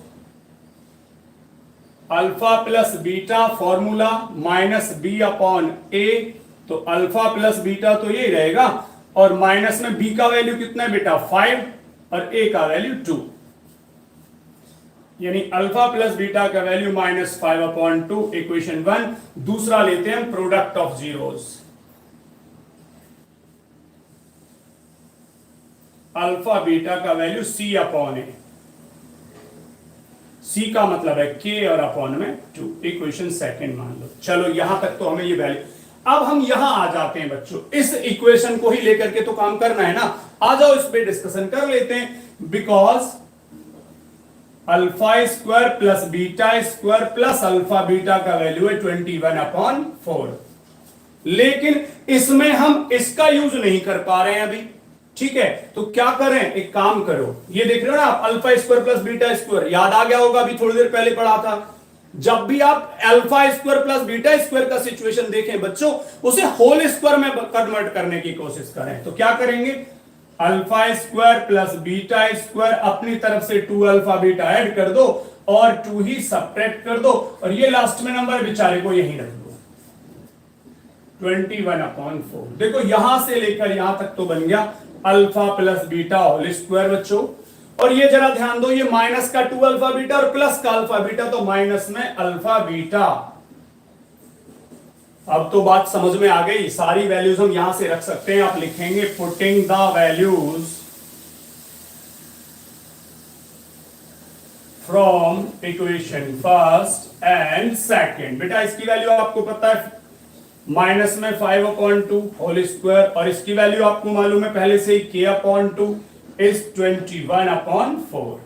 [SPEAKER 1] alpha plus beta, formula minus B upon A. तो अल्फा प्लस बीटा तो यही रहेगा और माइनस में बी का वैल्यू कितना है बेटा 5 और ए का वैल्यू 2, यानी अल्फा प्लस बीटा का वैल्यू -5/2, इक्वेशन 1। दूसरा लेते हैं product of zeros, alpha beta का वैल्यू c अपॉन ए, c का मतलब है k और अपॉन में 2, इक्वेशन सेकंड मान लो। चलो यहां तक तो हमें ये वैल्यू, अब हम यहां आ जाते हैं बच्चों, इस इक्वेशन को ही लेकर के तो काम करना है ना। आ जाओ इस पे डिस्कशन कर लेते हैं। Because alpha square plus beta square plus alpha beta का वैल्यू है 21/4, लेकिन इसमें हम इसका यूज नहीं कर पा रहे हैं अभी, ठीक है। तो क्या करें, एक काम करो, ये देख रहे हो ना आप alpha square plus beta square, याद आ गया होगा अभी थोड़ी देर पहले पढ़ा था। जब भी आप alpha square plus beta square का सिचुएशन देखें बच्चों, उसे होल स्क्वायर में कन्वर्ट करने की कोशिश करें। तो क्या करेंगे, alpha square plus beta square, अपनी तरफ से 2 अल्फा बीटा ऐड कर दो और 2 ही सब्ट्रैक्ट कर दो, और ये लास्ट में नंबर बेचारे को यहीं रख दो 21/4। देखो यहां से लेकर यहां तक तो बन गया alpha plus beta whole square बच्चों। और ये जरा ध्यान दो, ये माइनस का 2 अल्फा बीटा और प्लस का अल्फा बीटा, तो माइनस में अल्फा बीटा। अब तो बात समझ में आ गई, सारी वैल्यूज हम यहां से रख सकते हैं। आप लिखेंगे putting the values from equation first and second. बेटा इसकी वैल्यू आपको पता है माइनस में 5/2 होल स्क्वायर, और इसकी वैल्यू आपको मालूम है पहले से ही k/2 इज 21/4।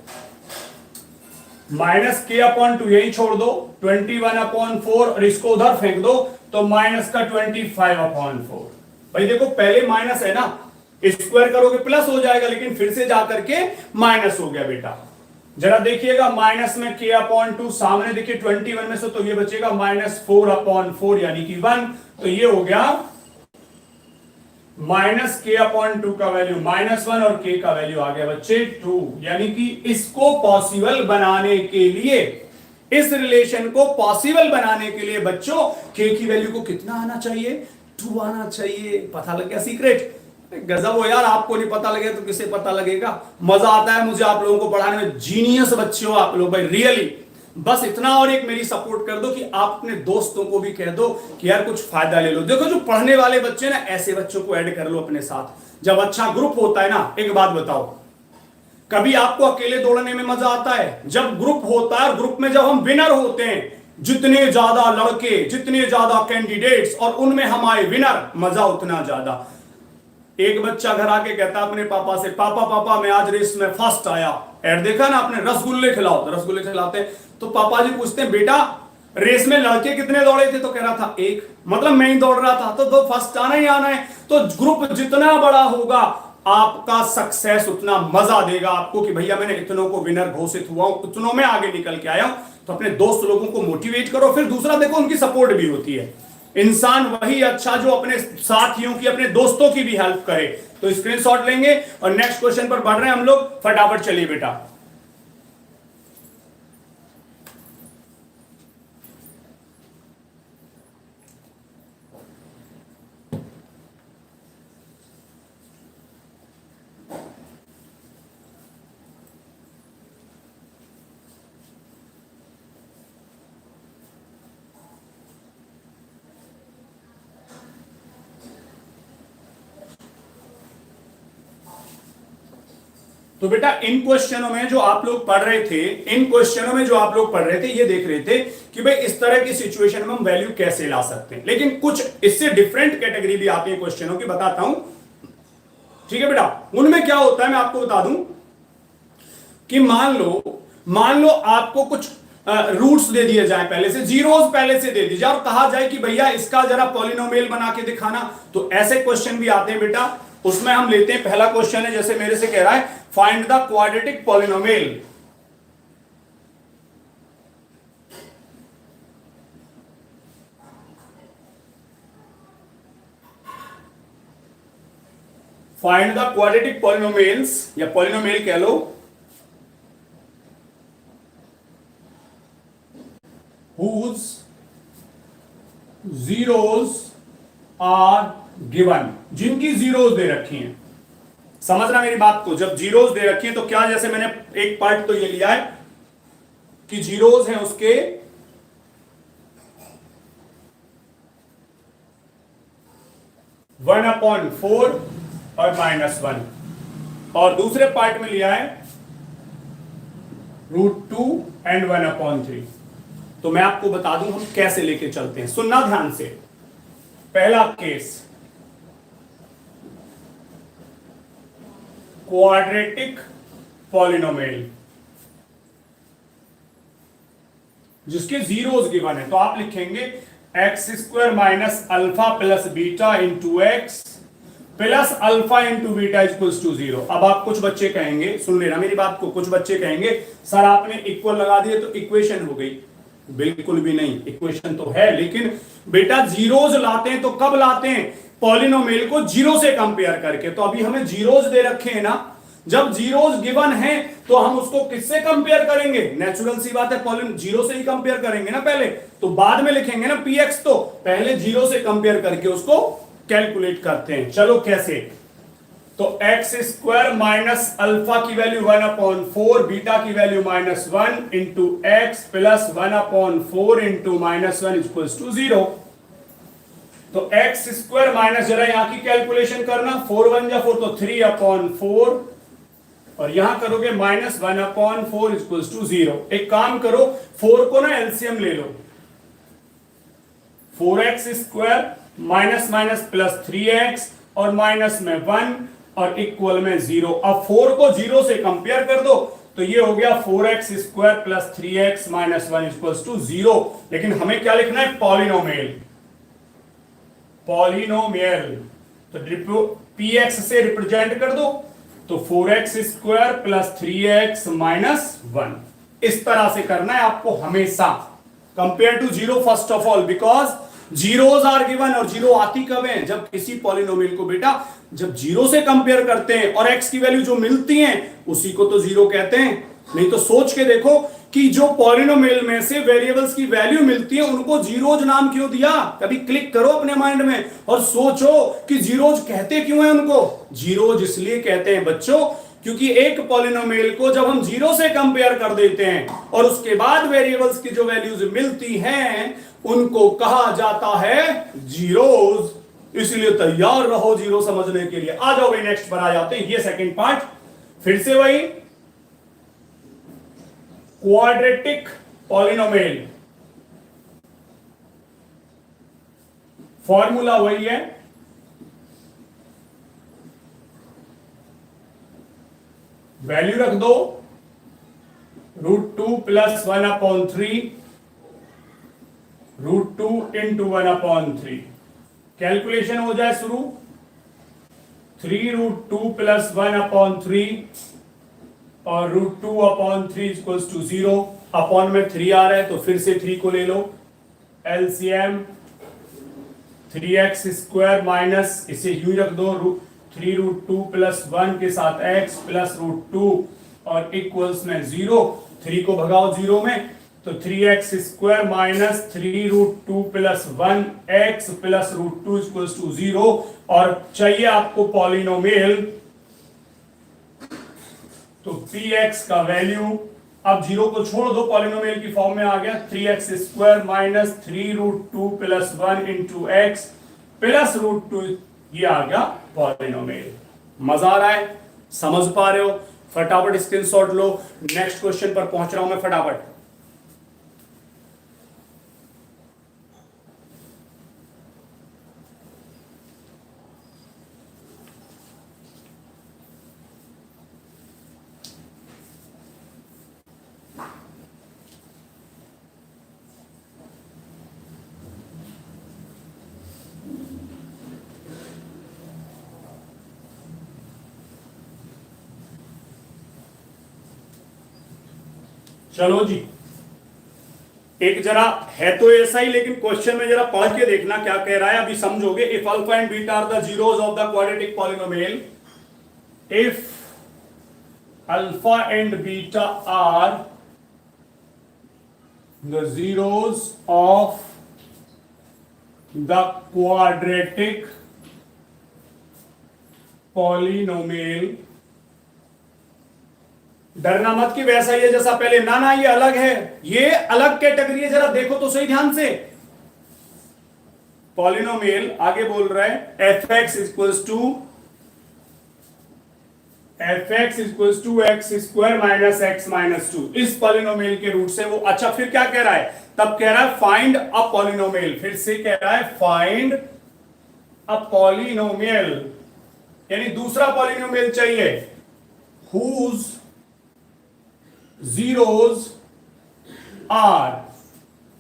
[SPEAKER 1] माइनस k/2 यही छोड़ दो, 21/4 और इसको उधर फेंक दो तो माइनस का 25/4। भाई देखो पहले माइनस है ना, स्क्वायर करोगे प्लस हो जाएगा, लेकिन फिर से जाकर के माइनस हो गया बेटा। जरा देखिएगा माइनस में k/2, सामने देखिए 21 में से तो ये बचेगा -4/4 यानी कि 1, तो ये हो गया -k/2 का वैल्यू -1 और k का वैल्यू आ गया बच्चे 2। यानी कि इसको पॉसिबल बनाने के लिए, इस रिलेशन को पॉसिबल बनाने के लिए बच्चों k की वैल्यू को कितना आना चाहिए, 2 आना चाहिए। पता लग गया सीक्रेट। गजब हो यार, आपको नहीं पता लगे तो किसे पता लगेगा। मजा आता है मुझे आप लोगों को पढ़ाने में, जीनियस बच्चे हो आप लोग भाई रियली। बस इतना और एक मेरी सपोर्ट कर दो कि आप अपने दोस्तों को भी कह दो कि यार कुछ फायदा ले लो। देखो जो पढ़ने वाले बच्चे ना, ऐसे बच्चों को ऐड कर लो अपने साथ। जब अच्छा ग्रुप होता है ना, एक बात बताओ, कभी आपको अकेले दौड़ने में मजा आता है? जब ग्रुप होता है, ग्रुप में जब हम विनर होते हैं, जितने ज्यादा लड़के, जितने ज्यादा कैंडिडेट्स और उनमें हम आए विनर, मजा उतना ज्यादा। एक बच्चा घर आके कहता अपने पापा से, पापा पापा मैं आज रेस में फर्स्ट आया। ऐड देखा ना आपने, रसगुल्ले खिलाओ, तो रसगुल्ले खिलाते हैं तो पापा जी पूछते हैं बेटा रेस में लड़के कितने दौड़े थे? तो कह रहा था 1, मतलब मैं ही दौड़ रहा था। तो फर्स्ट आना ही आना है। तो ग्रुप जितना बड़ा होगा आपका सक्सेस उतना मजा देगा आपको कि भैया मैंने इतनों को विनर घोषित हुआ हूं, इतनों में आगे निकल के आया हूं। तो अपने दोस्त लोगों को मोटिवेट करो। फिर दूसरा देखो उनकी सपोर्ट भी होती है। इंसान वही अच्छा जो अपने साथियों की, अपने दोस्तों की भी हेल्प करे। तो स्क्रीनशॉट लेंगे और नेक्स्ट क्वेश्चन पर बढ़ रहे हैं हम लोग, फटाफट चलिए बेटा। तो बेटा इन क्वेश्चनों में जो आप लोग पढ़ रहे थे, ये देख रहे थे कि भाई इस तरह की सिचुएशन में हम वैल्यू कैसे ला सकते हैं। लेकिन कुछ इससे डिफरेंट कैटेगरी भी आती है क्वेश्चनों की, बताता हूं, ठीक है बेटा। उनमें क्या होता है मैं आपको बता दूं कि मान लो आपको कुछ रूट्स दे दिए जाए, पहले से जीरोस पहले से दे दिए जाए और कहा जाए कि भैया इसका जरा पॉलिनोमियल बना के दिखाना। तो ऐसे क्वेश्चन भी आते हैं बेटा। उसमें हम लेते हैं, पहला क्वेश्चन है, जैसे मेरे से कह रहा है find the quadratic polynomial. Find the quadratic polynomials, या पॉलिनोमियल कह लो, whose zeros are given, जिनकी जीरोस दे रखी हैं। समझना मेरी बात को, जब जीरोस दे रखी हैं तो क्या, जैसे मैंने एक पार्ट तो ये लिया है कि जीरोस हैं उसके 1/4 और -1, और दूसरे पार्ट में लिया है √2 एंड 1/3। तो मैं आपको बता दूं हम कैसे लेके चलते हैं, सुनना ध्यान से। पहला केस, क्वाड्रेटिक पॉलिनोमियल जिसके जीरोस गिवन है, तो आप लिखेंगे x² minus alpha plus beta into X plus alpha into beta equals to 0। अब आप कुछ बच्चे कहेंगे, सुन लेना मेरी बात को, कुछ बच्चे कहेंगे सर आपने इक्वल लगा दिए तो इक्वेशन हो गई। बिल्कुल भी नहीं, इक्वेशन तो है, लेकिन बेटा जीरोस लाते हैं तो कब लाते हैं, पॉलिनोमियल को जीरो से कंपेयर करके। तो अभी हमें जीरोस दे रखे हैं ना, जब जीरोस गिवन है तो हम उसको किससे कंपेयर करेंगे, नेचुरल सी बात है, पॉलिन जीरो से ही कंपेयर करेंगे ना पहले, तो बाद में लिखेंगे ना px, तो पहले जीरो से कंपेयर करके उसको कैलकुलेट करते हैं। चलो कैसे, तो x² माइनस अल्फा की वैल्यू 1/4, बीटा की वैल्यू -1 into X plus 1/4 into -1 equals to 0। तो x² माइनस, जरा यहां की कैलकुलेशन करना, 4 1 जा 4 तो 3/4, और यहां करोगे -1/4 इक्वल्स टू 0। एक काम करो, 4 को ना एलसीएम ले लो, 4x² minus minus plus 3x और माइनस में 1 और इक्वल में 0। अब 4 को 0 से कंपेयर कर दो तो ये हो गया 4x² plus 3x minus 1 equals to 0। लेकिन हमें क्या लिखना है, पॉलिनोमियल, तो px से रिप्रेजेंट कर दो, तो 4x² प्लस 3x माइनस 1, इस तरह से करना है आपको हमेशा, compare to 0 first of all, because zeros are given. और जीरो आती कब है, जब किसी पॉलिनोमियल को बेटा जब जीरो से कंपेयर करते हैं और x की वैल्यू जो मिलती है उसी को तो जीरो कहते हैं। नहीं तो सोच के देखो कि जो पॉलिनोमियल में से वेरिएबल्स की वैल्यू मिलती है उनको जीरोज नाम क्यों दिया, कभी क्लिक करो अपने माइंड में और सोचो कि जीरोज कहते क्यों हैं उनको। जीरोज इसलिए कहते हैं बच्चों क्योंकि एक पॉलिनोमियल को जब हम जीरो से कंपेयर कर देते हैं और उसके बाद वेरिएबल्स की जो वैल्यूज मिलती हैं उनको कहा जाता है जीरोज। इसलिए तैयार रहो जीरो समझने के लिए। आ जाओ भाई नेक्स्ट पर आ जाते हैं, ये सेकंड पार्ट, फिर से वही क्वाड्रेटिक पॉलिनोमियल, फॉर्मूला वही है, वैल्यू रख दो √2 प्लस 1/3, √2 इंटू 1/3, कैलकुलेशन हो जाए शुरू, 3√2 प्लस 1/3 और √2/3 इक्वल्स टू 0। अपॉन में 3 आ रहा है तो फिर से 3 को ले लो, एलसीएम 3x² माइनस, इसे यूं रख दो 3√2 प्लस 1 के साथ x प्लस √2 और इक्वल्स में 0, 3 को भगाओ 0 में, तो 3x² minus 3√2 plus 1x plus √2 equals to 0। और चाहिए आपको पॉलिनोमियल, तो px का वैल्यू, अब 0 को छोड़ दो, पॉलिनोमियल की फॉर्म में आ गया 3x² minus 3√2 plus 1 into x plus √2, ये आ गया पॉलिनोमियल। मजा आ रहा है, समझ पा रहे हो? फटाफट स्क्रीनशॉट लो, नेक्स्ट क्वेश्चन पर पहुंच रहा हूं मैं फटाफट। चलो जी, एक जरा है तो ऐसा ही, लेकिन क्वेश्चन में जरा पढ़ के देखना क्या कह रहा है, अभी समझोगे। If alpha and beta are the zeros of the quadratic polynomial, if alpha and beta are the zeros of the quadratic polynomial, डरना मत कि वैसा ही है जैसा पहले, ना ना, ये अलग है, ये अलग कैटेगरी है, जरा देखो तो सही ध्यान से। पॉलिनोमियल आगे बोल रहा है fx equals to x² minus x minus 2, इस पॉलिनोमियल के रूट से वो, अच्छा फिर क्या कह रहा है, तब कह रहा है फाइंड अ पॉलिनोमियल, फिर से कह रहा है फाइंड अ पॉलिनोमियल, यानी दूसरा पॉलिनोमियल चाहिए, whose जीरोस आर,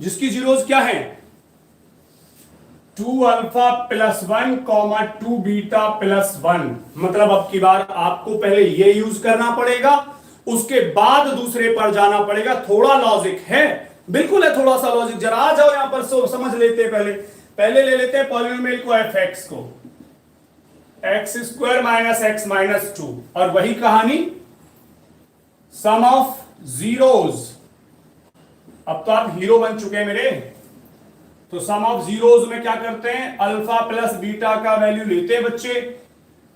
[SPEAKER 1] जिसकी जीरोस क्या है, 2 alpha plus 1 comma 2 beta plus 1। मतलब अब की बार आपको पहले ये यूज करना पड़ेगा, उसके बाद दूसरे पर जाना पड़ेगा। थोड़ा लॉजिक है, बिल्कुल है, थोड़ा सा लॉजिक, जरा आ जाओ यहां पर समझ लेते हैं। पहले ले लेते हैं पॉलिनोमियल को, fx को, x² माइनस x माइनस 2, और वही कहानी सम ऑफ जीरोस। अब तो आप हीरो बन चुके हैं मेरे, तो सम ऑफ जीरोस में क्या करते हैं, अल्फा प्लस बीटा का वैल्यू लेते हैं बच्चे,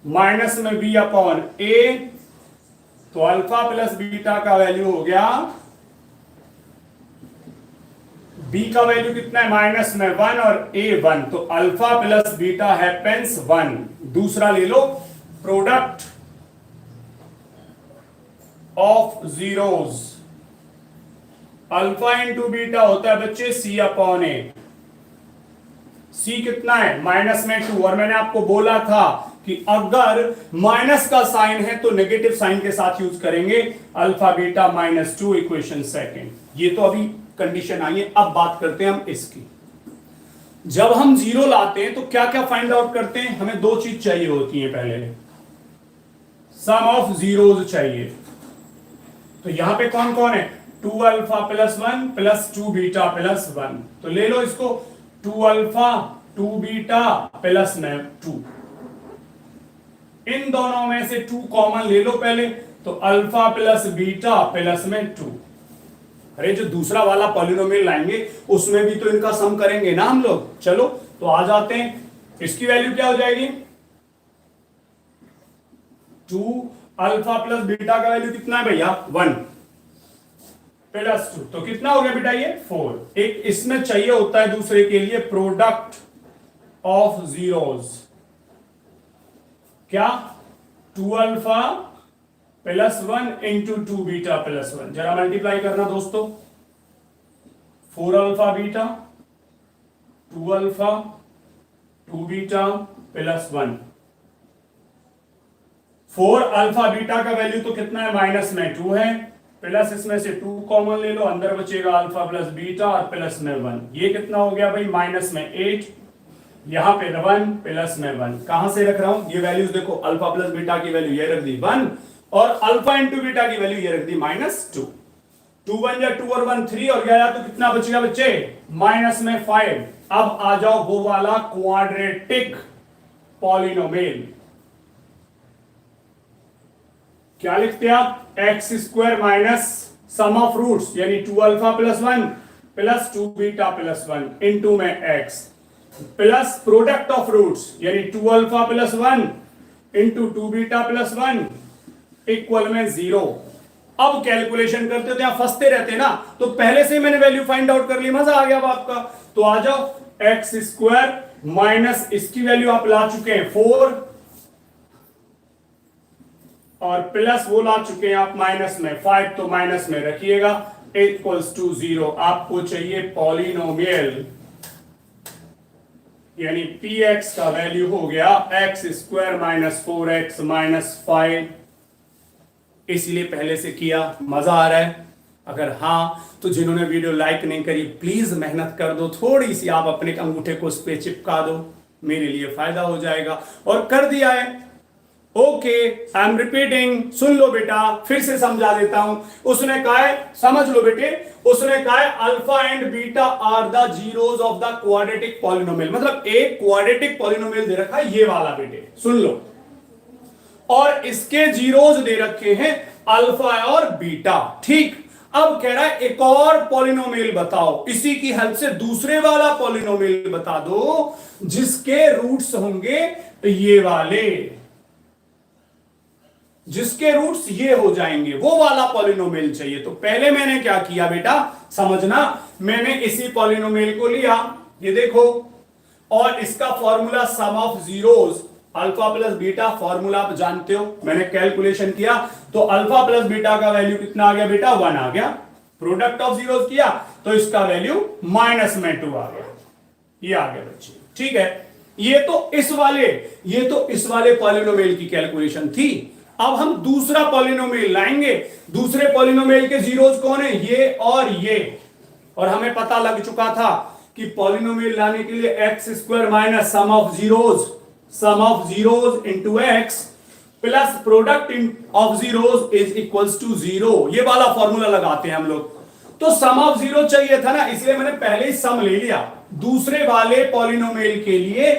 [SPEAKER 1] माइनस में b अपॉन a, तो अल्फा प्लस बीटा का वैल्यू हो गया, b का वैल्यू कितना है, माइनस में 1 और a 1, तो अल्फा प्लस बीटा हैपेंस 1। दूसरा ले लो, product of zeros, alpha into beta होता है बच्चे c अपॉन ए, c कितना है, माइनस में 2, और मैंने आपको बोला था कि अगर माइनस का साइन है तो नेगेटिव साइन के साथ यूज करेंगे, alpha beta minus 2 equation second. ये तो अभी कंडीशन आई है। अब बात करते हैं हम इसकी। जब हम जीरो लाते हैं तो क्या क्या फाइंड आउट करते हैं, हमें दो चीज चाहिए होती है, पहले सम ऑफ जीरोस चाहिए। तो यहां पे कौन कौन है, 2 alpha plus 1 plus 2 beta plus 1, तो ले लो इसको, 2 अल्फा 2 बीटा प्लस में 2, इन दोनों में से 2 कॉमन ले लो पहले, तो अल्फा प्लस बीटा प्लस में 2। अरे जो दूसरा वाला पॉलिनोमियल लाएंगे उसमें भी तो इनका सम करेंगे ना हम लोग। चलो तो आ जाते हैं, इसकी वैल्यू क्या हो जाएगी, 2 अल्फा प्लस बीटा का वैल्यू कितना है भैया, 1 प्लस 2, तो कितना हो गया बेटा ये 4। एक इसमें चाहिए होता है दूसरे के लिए प्रोडक्ट ऑफ जीरोस, क्या, 2 alpha plus 1 into 2 beta plus 1, जरा मल्टीप्लाई करना दोस्तों, 4 alpha beta 2 alpha 2 beta plus 1, 4 alpha beta का वैल्यू तो कितना है, माइनस में 2 है, प्लस इसमें से 2 कॉमन ले लो, अंदर बचेगा अल्फा प्लस बीटा और प्लस में 1, ये कितना हो गया भाई, माइनस में 8, यहां पे 1 प्लस में 1, कहां से रख रहा हूं, ये वैल्यूज देखो, अल्फा प्लस बीटा की वैल्यू ये रख दी 1 और अल्फा इंटू बीटा की वैल्यू ये रख दी -2। 2 1 या 2 और 1 3 और गया तो कितना बचेगा बच्चे, माइनस में 5। अब आ जाओ वो वाला क्वाड्रेटिक पॉलिनोमियल, क्या लिखते हैं आप, X square minus sum of roots यानी 2 alpha plus 1 plus 2 beta plus 1 into में X plus product of roots यानी 2 alpha plus 1 into 2 beta plus 1 equal में 0। अब कैलकुलेशन करते हो तो यहां फंसते रहते ना, तो पहले से ही मैंने वैल्यू फाइंड आउट कर ली, मजा आ गया अब आपका। तो आ जाओ एक्स स्क्वायर माइनस इसकी वैल्यू आप ला चुके हैं 4 और प्लस वो ला चुके हैं आप माइनस में 5, तो माइनस में रखिएगा इक्वल्स टू 0। आपको चाहिए पॉलिनोमियल यानी px का वैल्यू हो गया x square minus 4x minus 5, इसलिए पहले से किया। मजा आ रहा है? अगर हाँ तो जिन्होंने वीडियो लाइक नहीं करी प्लीज मेहनत कर दो, थोड़ी सी आप अपने अंगूठे को उस पे चिपका दो, मेरे लिए फायदा हो जाएगा। और कर दिया है, ओके आई एम रिपीटिंग, सुन लो बेटा, फिर से समझा देता हूं। उसने कहा है, समझ लो बेटे, उसने कहा है alpha and beta are the zeros of the quadratic polynomial, मतलब एक क्वाड्रेटिक पॉलिनोमियल दे रखा है ये वाला बेटे, सुन लो, और इसके जीरोस दे रखे हैं अल्फा और बीटा, ठीक। अब कह रहा है एक और पॉलिनोमियल बताओ, इसी की हेल्प से दूसरे वाला पॉलिनोमियल बता दो जिसके रूट्स होंगे ये वाले, जिसके रूट्स ये हो जाएंगे, वो वाला पॉलिनोमियल चाहिए। तो पहले मैंने क्या किया बेटा, समझना, मैंने इसी पॉलिनोमियल को लिया, ये देखो, और इसका formula some of zeros alpha plus beta, formula आप जानते हो, मैंने कैलकुलेशन किया तो अल्फा प्लस बीटा का वैल्यू कितना आ गया बेटा, 1 आ गया। प्रोडक्ट ऑफ जीरोस किया तो इसका वैल्यू माइनस में 2 आ गया, ये आ गया बच्चे, ठीक है। ये तो इस वाले पॉलिनोमियल की कैलकुलेशन थी। अब हम दूसरा पॉलिनोमियल लाएंगे, दूसरे पॉलिनोमियल के जीरोस कौन है, ये और हमें पता लग चुका था कि पॉलिनोमियल लाने के लिए X square minus sum of zeros into X plus product of zeros is equals to 0, ये वाला फॉर्मूला लगाते हैं हम लोग। तो सम ऑफ जीरो चाहिए था ना, इसलिए मैंने पहले ही सम ले लिया दूसरे वाले पॉलिनोमियल के लिए,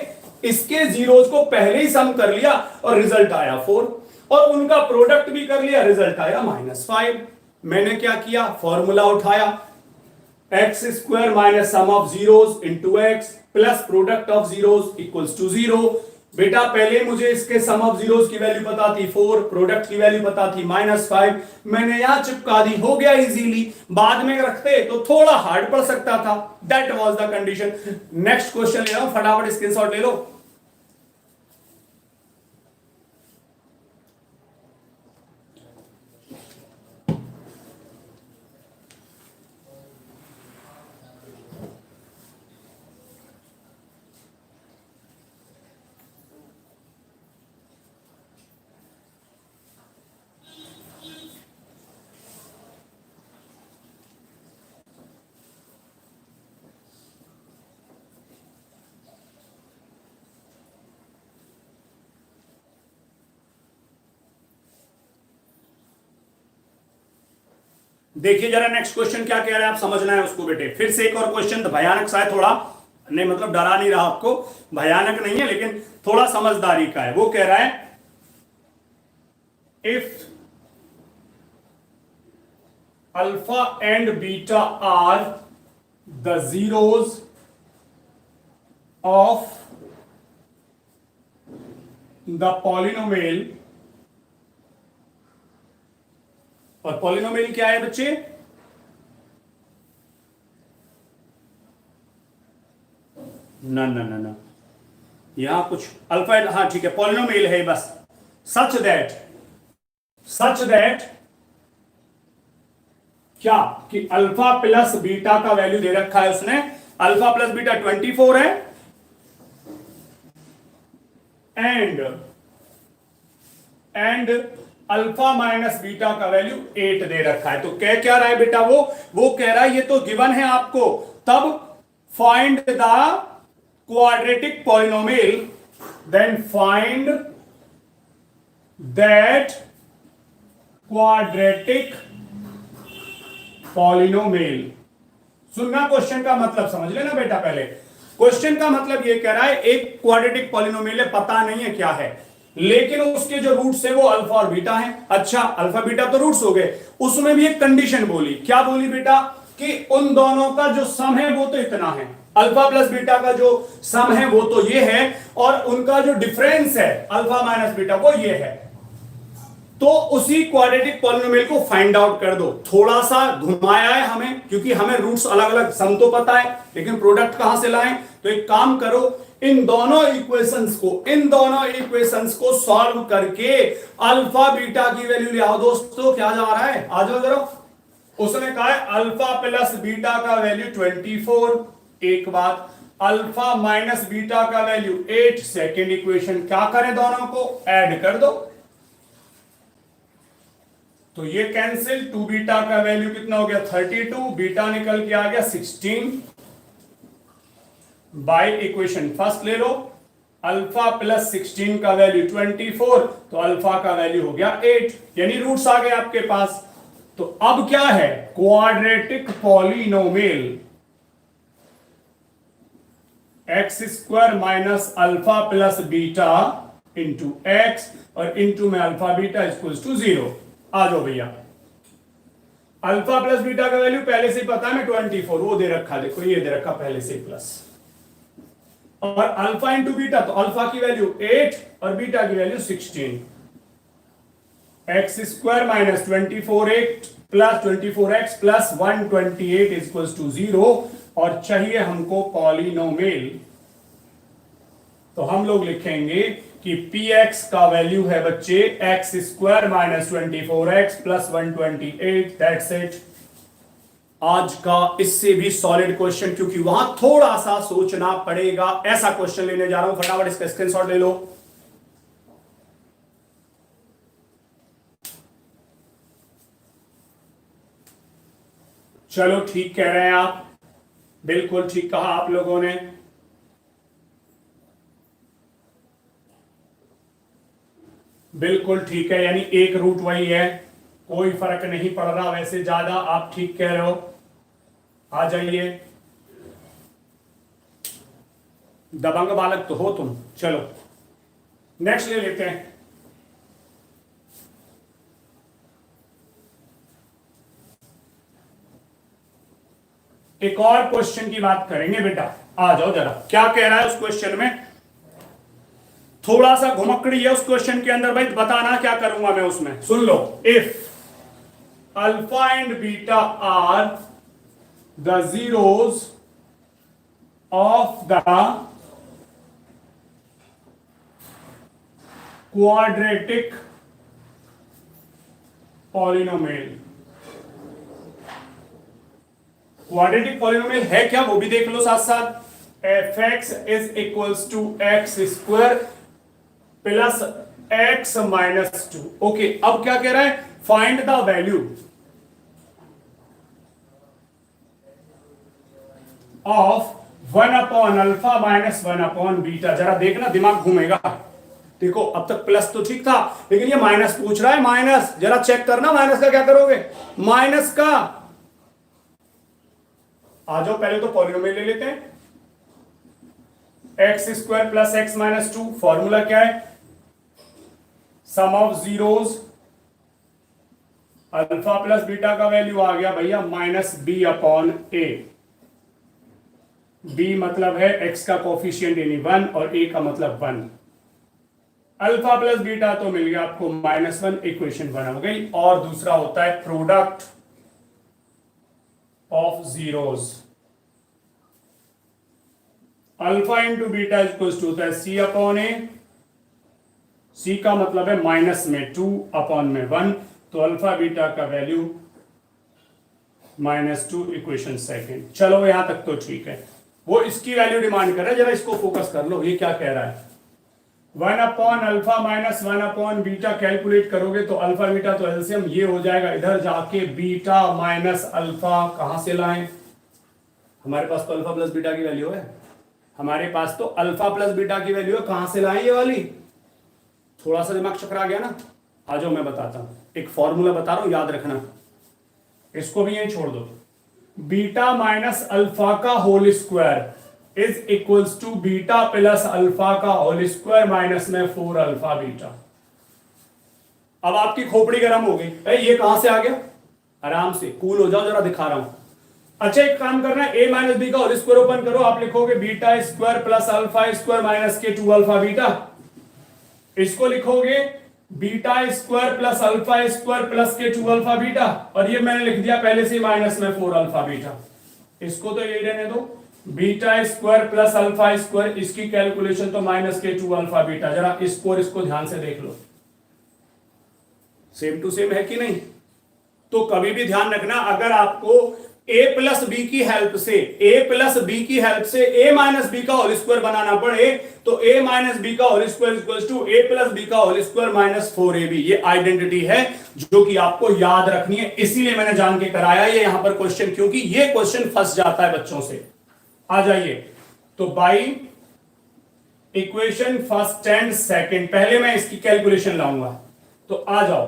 [SPEAKER 1] इसके जीरोस को पहले ही सम कर लिया और रिजल्ट आया 4, और उनका प्रोडक्ट भी कर लिया, रिजल्ट आया -5। मैंने क्या किया, फॉर्मूला उठाया, X square minus sum of zeros into X plus product of zeros equals to 0। बेटा पहले मुझे इसके सम ऑफ जीरोस की वैल्यू पता थी 4, प्रोडक्ट की वैल्यू पता थी -5, मैंने यहां चिपका दी, हो गया इजीली। बाद में रखते तो थोड़ा हार्ड पड़ सकता था, that was the condition. Next question ले लो, फटाफट स्क्रीनशॉट ले लो। देखिए जरा नेक्स्ट क्वेश्चन क्या कह रहा है, आप समझना है उसको बेटे। फिर से एक और क्वेश्चन, भयानक सा है थोड़ा, नहीं मतलब डरा नहीं रहा आपको, भयानक नहीं है लेकिन थोड़ा समझदारी का है। वो कह रहा है if alpha and beta are the zeros of the polynomial, और पॉलिनोमियल क्या है बच्चे, ना यहां कुछ अल्फा, हाँ ठीक है, पॉलिनोमियल है बस, सच दैट क्या कि अल्फा प्लस बीटा का वैल्यू दे रखा है उसने, अल्फा प्लस बीटा 24 है एंड अल्फा माइनस बीटा का वैल्यू 8 दे रखा है। तो कह क्या रहा है बेटा, वो कह रहा है ये तो गिवन है आपको, तब find the quadratic polynomial, then find that quadratic polynomial. सुनना, क्वेश्चन का मतलब समझ लेना बेटा। पहले क्वेश्चन का मतलब ये कह रहा है एक क्वाड्रेटिक पॉलिनोमियल है, पता नहीं है क्या है, लेकिन उसके जो रूट्स है वो अल्फा और बीटा है। अच्छा, अल्फा बीटा तो रूट्स हो गए, उसमें भी एक कंडीशन बोली। क्या बोली बेटा? कि उन दोनों का जो सम है वो तो इतना है, अल्फा प्लस बीटा का जो सम है वो तो ये है, और उनका जो डिफरेंस है अल्फा माइनस बीटा वो ये है। तो उसी क्वाड्रेटिक पॉलिनोमियल को फाइंड आउट कर दो। थोड़ा सा घुमाया है हमें, क्योंकि हमें रूट्स अलग अलग, सम तो पता है लेकिन प्रोडक्ट कहां से लाएं। तो एक काम करो, इन दोनों इक्वेशंस को सॉल्व करके अल्फा बीटा की वैल्यू ले आओ। दोस्तों क्या जा रहा है, आ जाओ जरा। उसने कहा है अल्फा प्लस बीटा का वैल्यू 24, एक बात, अल्फा माइनस बीटा का वैल्यू 8, सेकेंड इक्वेशन। क्या करें, दोनों को ऐड कर दो। तो ये कैंसिल, 2 बीटा का वैल्यू कितना हो गया 32, बीटा निकल के आ गया 16। बाय इक्वेशन फर्स्ट ले लो, अल्फा प्लस 16 का वैल्यू 24, तो अल्फा का वैल्यू हो गया 8, यानी रूट्स आ गए आपके पास। तो अब क्या है, quadratic polynomial x square minus alpha plus beta into x, और इंटू में अल्फा बीटा इक्वल्स टू 0। आ जाओ भैया, अल्फा प्लस बीटा का वैल्यू पहले से ही पता है, मैं 24 वो दे रखा, देखो ये दे रखा पहले से प्लस, और अल्फा इंटू बीटा, तो अल्फा की वैल्यू 8 और बीटा की वैल्यू 16। X square minus 24x plus 24x plus 128 equals to 0, और चाहिए हमको पॉलिनोमियल। तो हम लोग लिखेंगे कि px का वैल्यू है बच्चे x square minus 24x plus 128, that's it. आज का इससे भी सॉलिड क्वेश्चन, क्योंकि वहां थोड़ा सा सोचना पड़ेगा, ऐसा क्वेश्चन लेने जा रहा हूं। फटाफट इसका स्क्रीनशॉट ले लो। चलो ठीक कह रहे हैं आप, बिल्कुल ठीक कहा आप लोगों ने। बिल्कुल ठीक है, यानी एक रूट वही है, कोई फर्क नहीं पड़ रहा वैसे ज्यादा, आप ठीक कह रहे हो। आ जाइए, दबंग बालक तो हो तुम। चलो नेक्स्ट ले लेते हैं। एक और क्वेश्चन की बात करेंगे बेटा, आ जाओ जरा। क्या कह रहा है उस क्वेश्चन में, थोड़ा सा घुमक्कड़ी है उस क्वेश्चन के अंदर भाई, बताना क्या करूंगा मैं उसमें, सुन लो। If alpha and beta are the zeros of the quadratic polynomial. Quadratic polynomial है क्या वो भी देख लो साथ साथ। F X is equals to X square plus X minus 2। Okay, अब क्या कह रहा है, find the value of 1 upon alpha minus 1 upon beta. जरा देखना, दिमाग घूमेगा। देखो अब तक प्लस तो ठीक था, लेकिन ये माइनस पूछ रहा है, माइनस। जरा चेक करना माइनस का क्या करोगे, माइनस का। आ जाओ, पहले तो पॉलिनोमियल ले लेते हैं। X square plus X minus 2, formula क्या है, sum of zeros, alpha plus beta का वैल्यू आ गया भैया minus B upon A. B मतलब है एक्स का कोफिशिएंट यानी 1, और ए का मतलब 1। अल्फा प्लस बीटा तो मिल गया आपको -1, इक्वेशन 1 हो गई। और दूसरा होता है product of zeros, alpha into beta equals to होता है सी अपॉन ए। सी का मतलब है माइनस में 2 अपॉन में 1, तो अल्फा बीटा का वैल्यू -2, इक्वेशन सेकेंड। चलो यहां तक तो ठीक है, वो इसकी वैल्यू डिमांड कर रहा है, जरा इसको फोकस कर लो। ये क्या कह रहा है, 1 upon alpha minus 1 upon beta calculate करोगे तो अल्फा बीटा तो एलसीएम ये हो जाएगा, इधर जाके बीटा माइनस अल्फा कहां से लाएं, हमारे पास तो अल्फा प्लस बीटा की वैल्यू है, हमारे पास तो अल्फा प्लस बीटा की वैल्यू है, कहां से लाएं ये वाली। थोड़ा सा दिमाग चकरा गया ना, आ जाओ मैं बताता हूं, एक फॉर्मूला बता रहा हूं, याद रखना। इसको भी यहीं छोड़ दो। बीटा माइनस अल्फा का whole square is equals to beta plus alpha का होल स्क्वायर माइनस में 4 अल्फा बीटा। अब आपकी खोपड़ी गर्म हो गई, ये कहां से आ गया? आराम से कूल हो जाओ, जरा दिखा रहा हूं। अच्छा एक काम करना है, a माइनस बी का होल स्क्वायर ओपन करो, आप लिखोगे beta square plus alpha square minus के 2 अल्फा बीटा। इसको लिखोगे beta square plus alpha square plus के 2 अल्फा बीटा, और ये मैंने लिख दिया पहले से माइनस में 4 अल्फा बीटा। इसको तो ये रहने दो, beta square plus alpha square, इसकी कैलकुलेशन तो माइनस के 2 अल्फा बीटा। जरा इसको और इसको ध्यान से देख लो, सेम टू सेम है कि नहीं? तो कभी भी ध्यान रखना, अगर आपको a प्लस बी की हेल्प से a माइनस बी का होल स्क्वायर बनाना पड़े, तो a माइनस बी का whole square equals to a plus B का होल स्क्वायर माइनस 4ab। ये आइडेंटिटी है जो कि आपको याद रखनी है, इसीलिए मैंने जान के कराया ये यहां पर क्वेश्चन, क्योंकि ये क्वेश्चन फंस जाता है बच्चों से। आ जाइए, तो by equation first and second, पहले मैं इसकी कैलकुलेशन लाऊंगा। तो आ जाओ,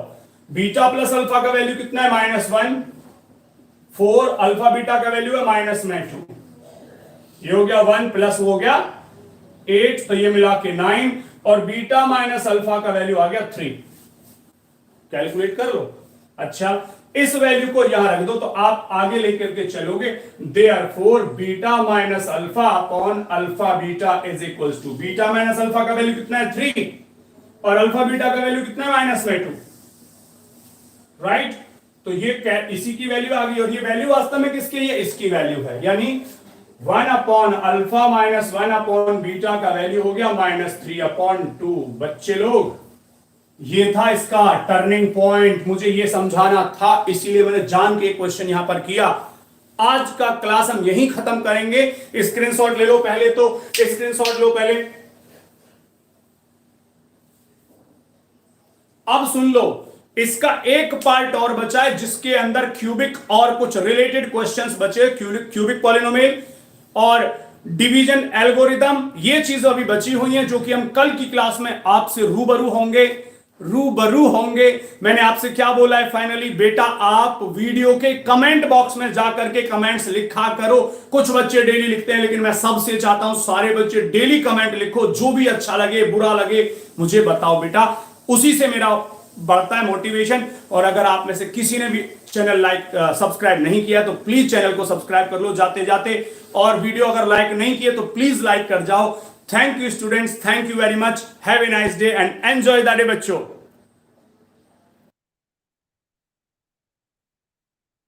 [SPEAKER 1] बीटा प्लस अल्फा का वैल्यू कितना है? -1। 4 अल्फा बीटा का वैल्यू है -2। ये हो गया 1 प्लस हो गया 8, तो ये मिला के 9, और बीटा माइनस अल्फा का वैल्यू आ गया 3। कैलकुलेट कर लो। अच्छा, इस वैल्यू को यहां रख दो, तो आप आगे लेकर के चलोगे। Therefore beta minus alpha upon alpha beta is equals to, beta minus alpha का वैल्यू कितना है? 3, और अल्फा बीटा का वैल्यू कितना है? -2। राइट, तो ये इसी की वैल्यू आ गई, और ये वैल्यू वास्तव में किसकी है? इसकी वैल्यू है, यानी 1 upon alpha minus 1 upon beta का वैल्यू हो गया -3/2। बच्चे लोग, ये था इसका टर्निंग पॉइंट, मुझे ये समझाना था, इसीलिए मैंने जान के क्वेश्चन यहां पर किया। आज का क्लास हम यहीं खत्म करेंगे। स्क्रीनशॉट ले लो पहले, तो स्क्रीनशॉट लो पहले। अब सुन लो, इसका एक पार्ट और बचा है जिसके अंदर क्यूबिक और कुछ रिलेटेड क्वेश्चंस बचे, क्यूबिक पॉलिनोमियल और डिवीजन एल्गोरिथम, ये चीजें अभी बची हुई हैं जो कि हम कल की क्लास में आपसे रूबरू होंगे। मैंने आपसे क्या बोला है फाइनली? बेटा आप वीडियो के कमेंट बॉक्स में जाकर के कमेंट्स लिखा करो। कुछ बच्चे डेली लिखते हैं, लेकिन मैं सबसे चाहता हूं सारे बच्चे डेली कमेंट लिखो, जो भी अच्छा लगे बुरा लगे मुझे बताओ बेटा, उसी से मेरा बढ़ता है मोटिवेशन। और अगर आप में से किसी ने भी चैनल सब्सक्राइब नहीं किया तो प्लीज चैनल को सब्सक्राइब कर लो जाते जाते, और वीडियो अगर लाइक नहीं किए तो प्लीज लाइक कर जाओ। Thank you students, thank you very much, have a nice day and enjoy the day बच्चों।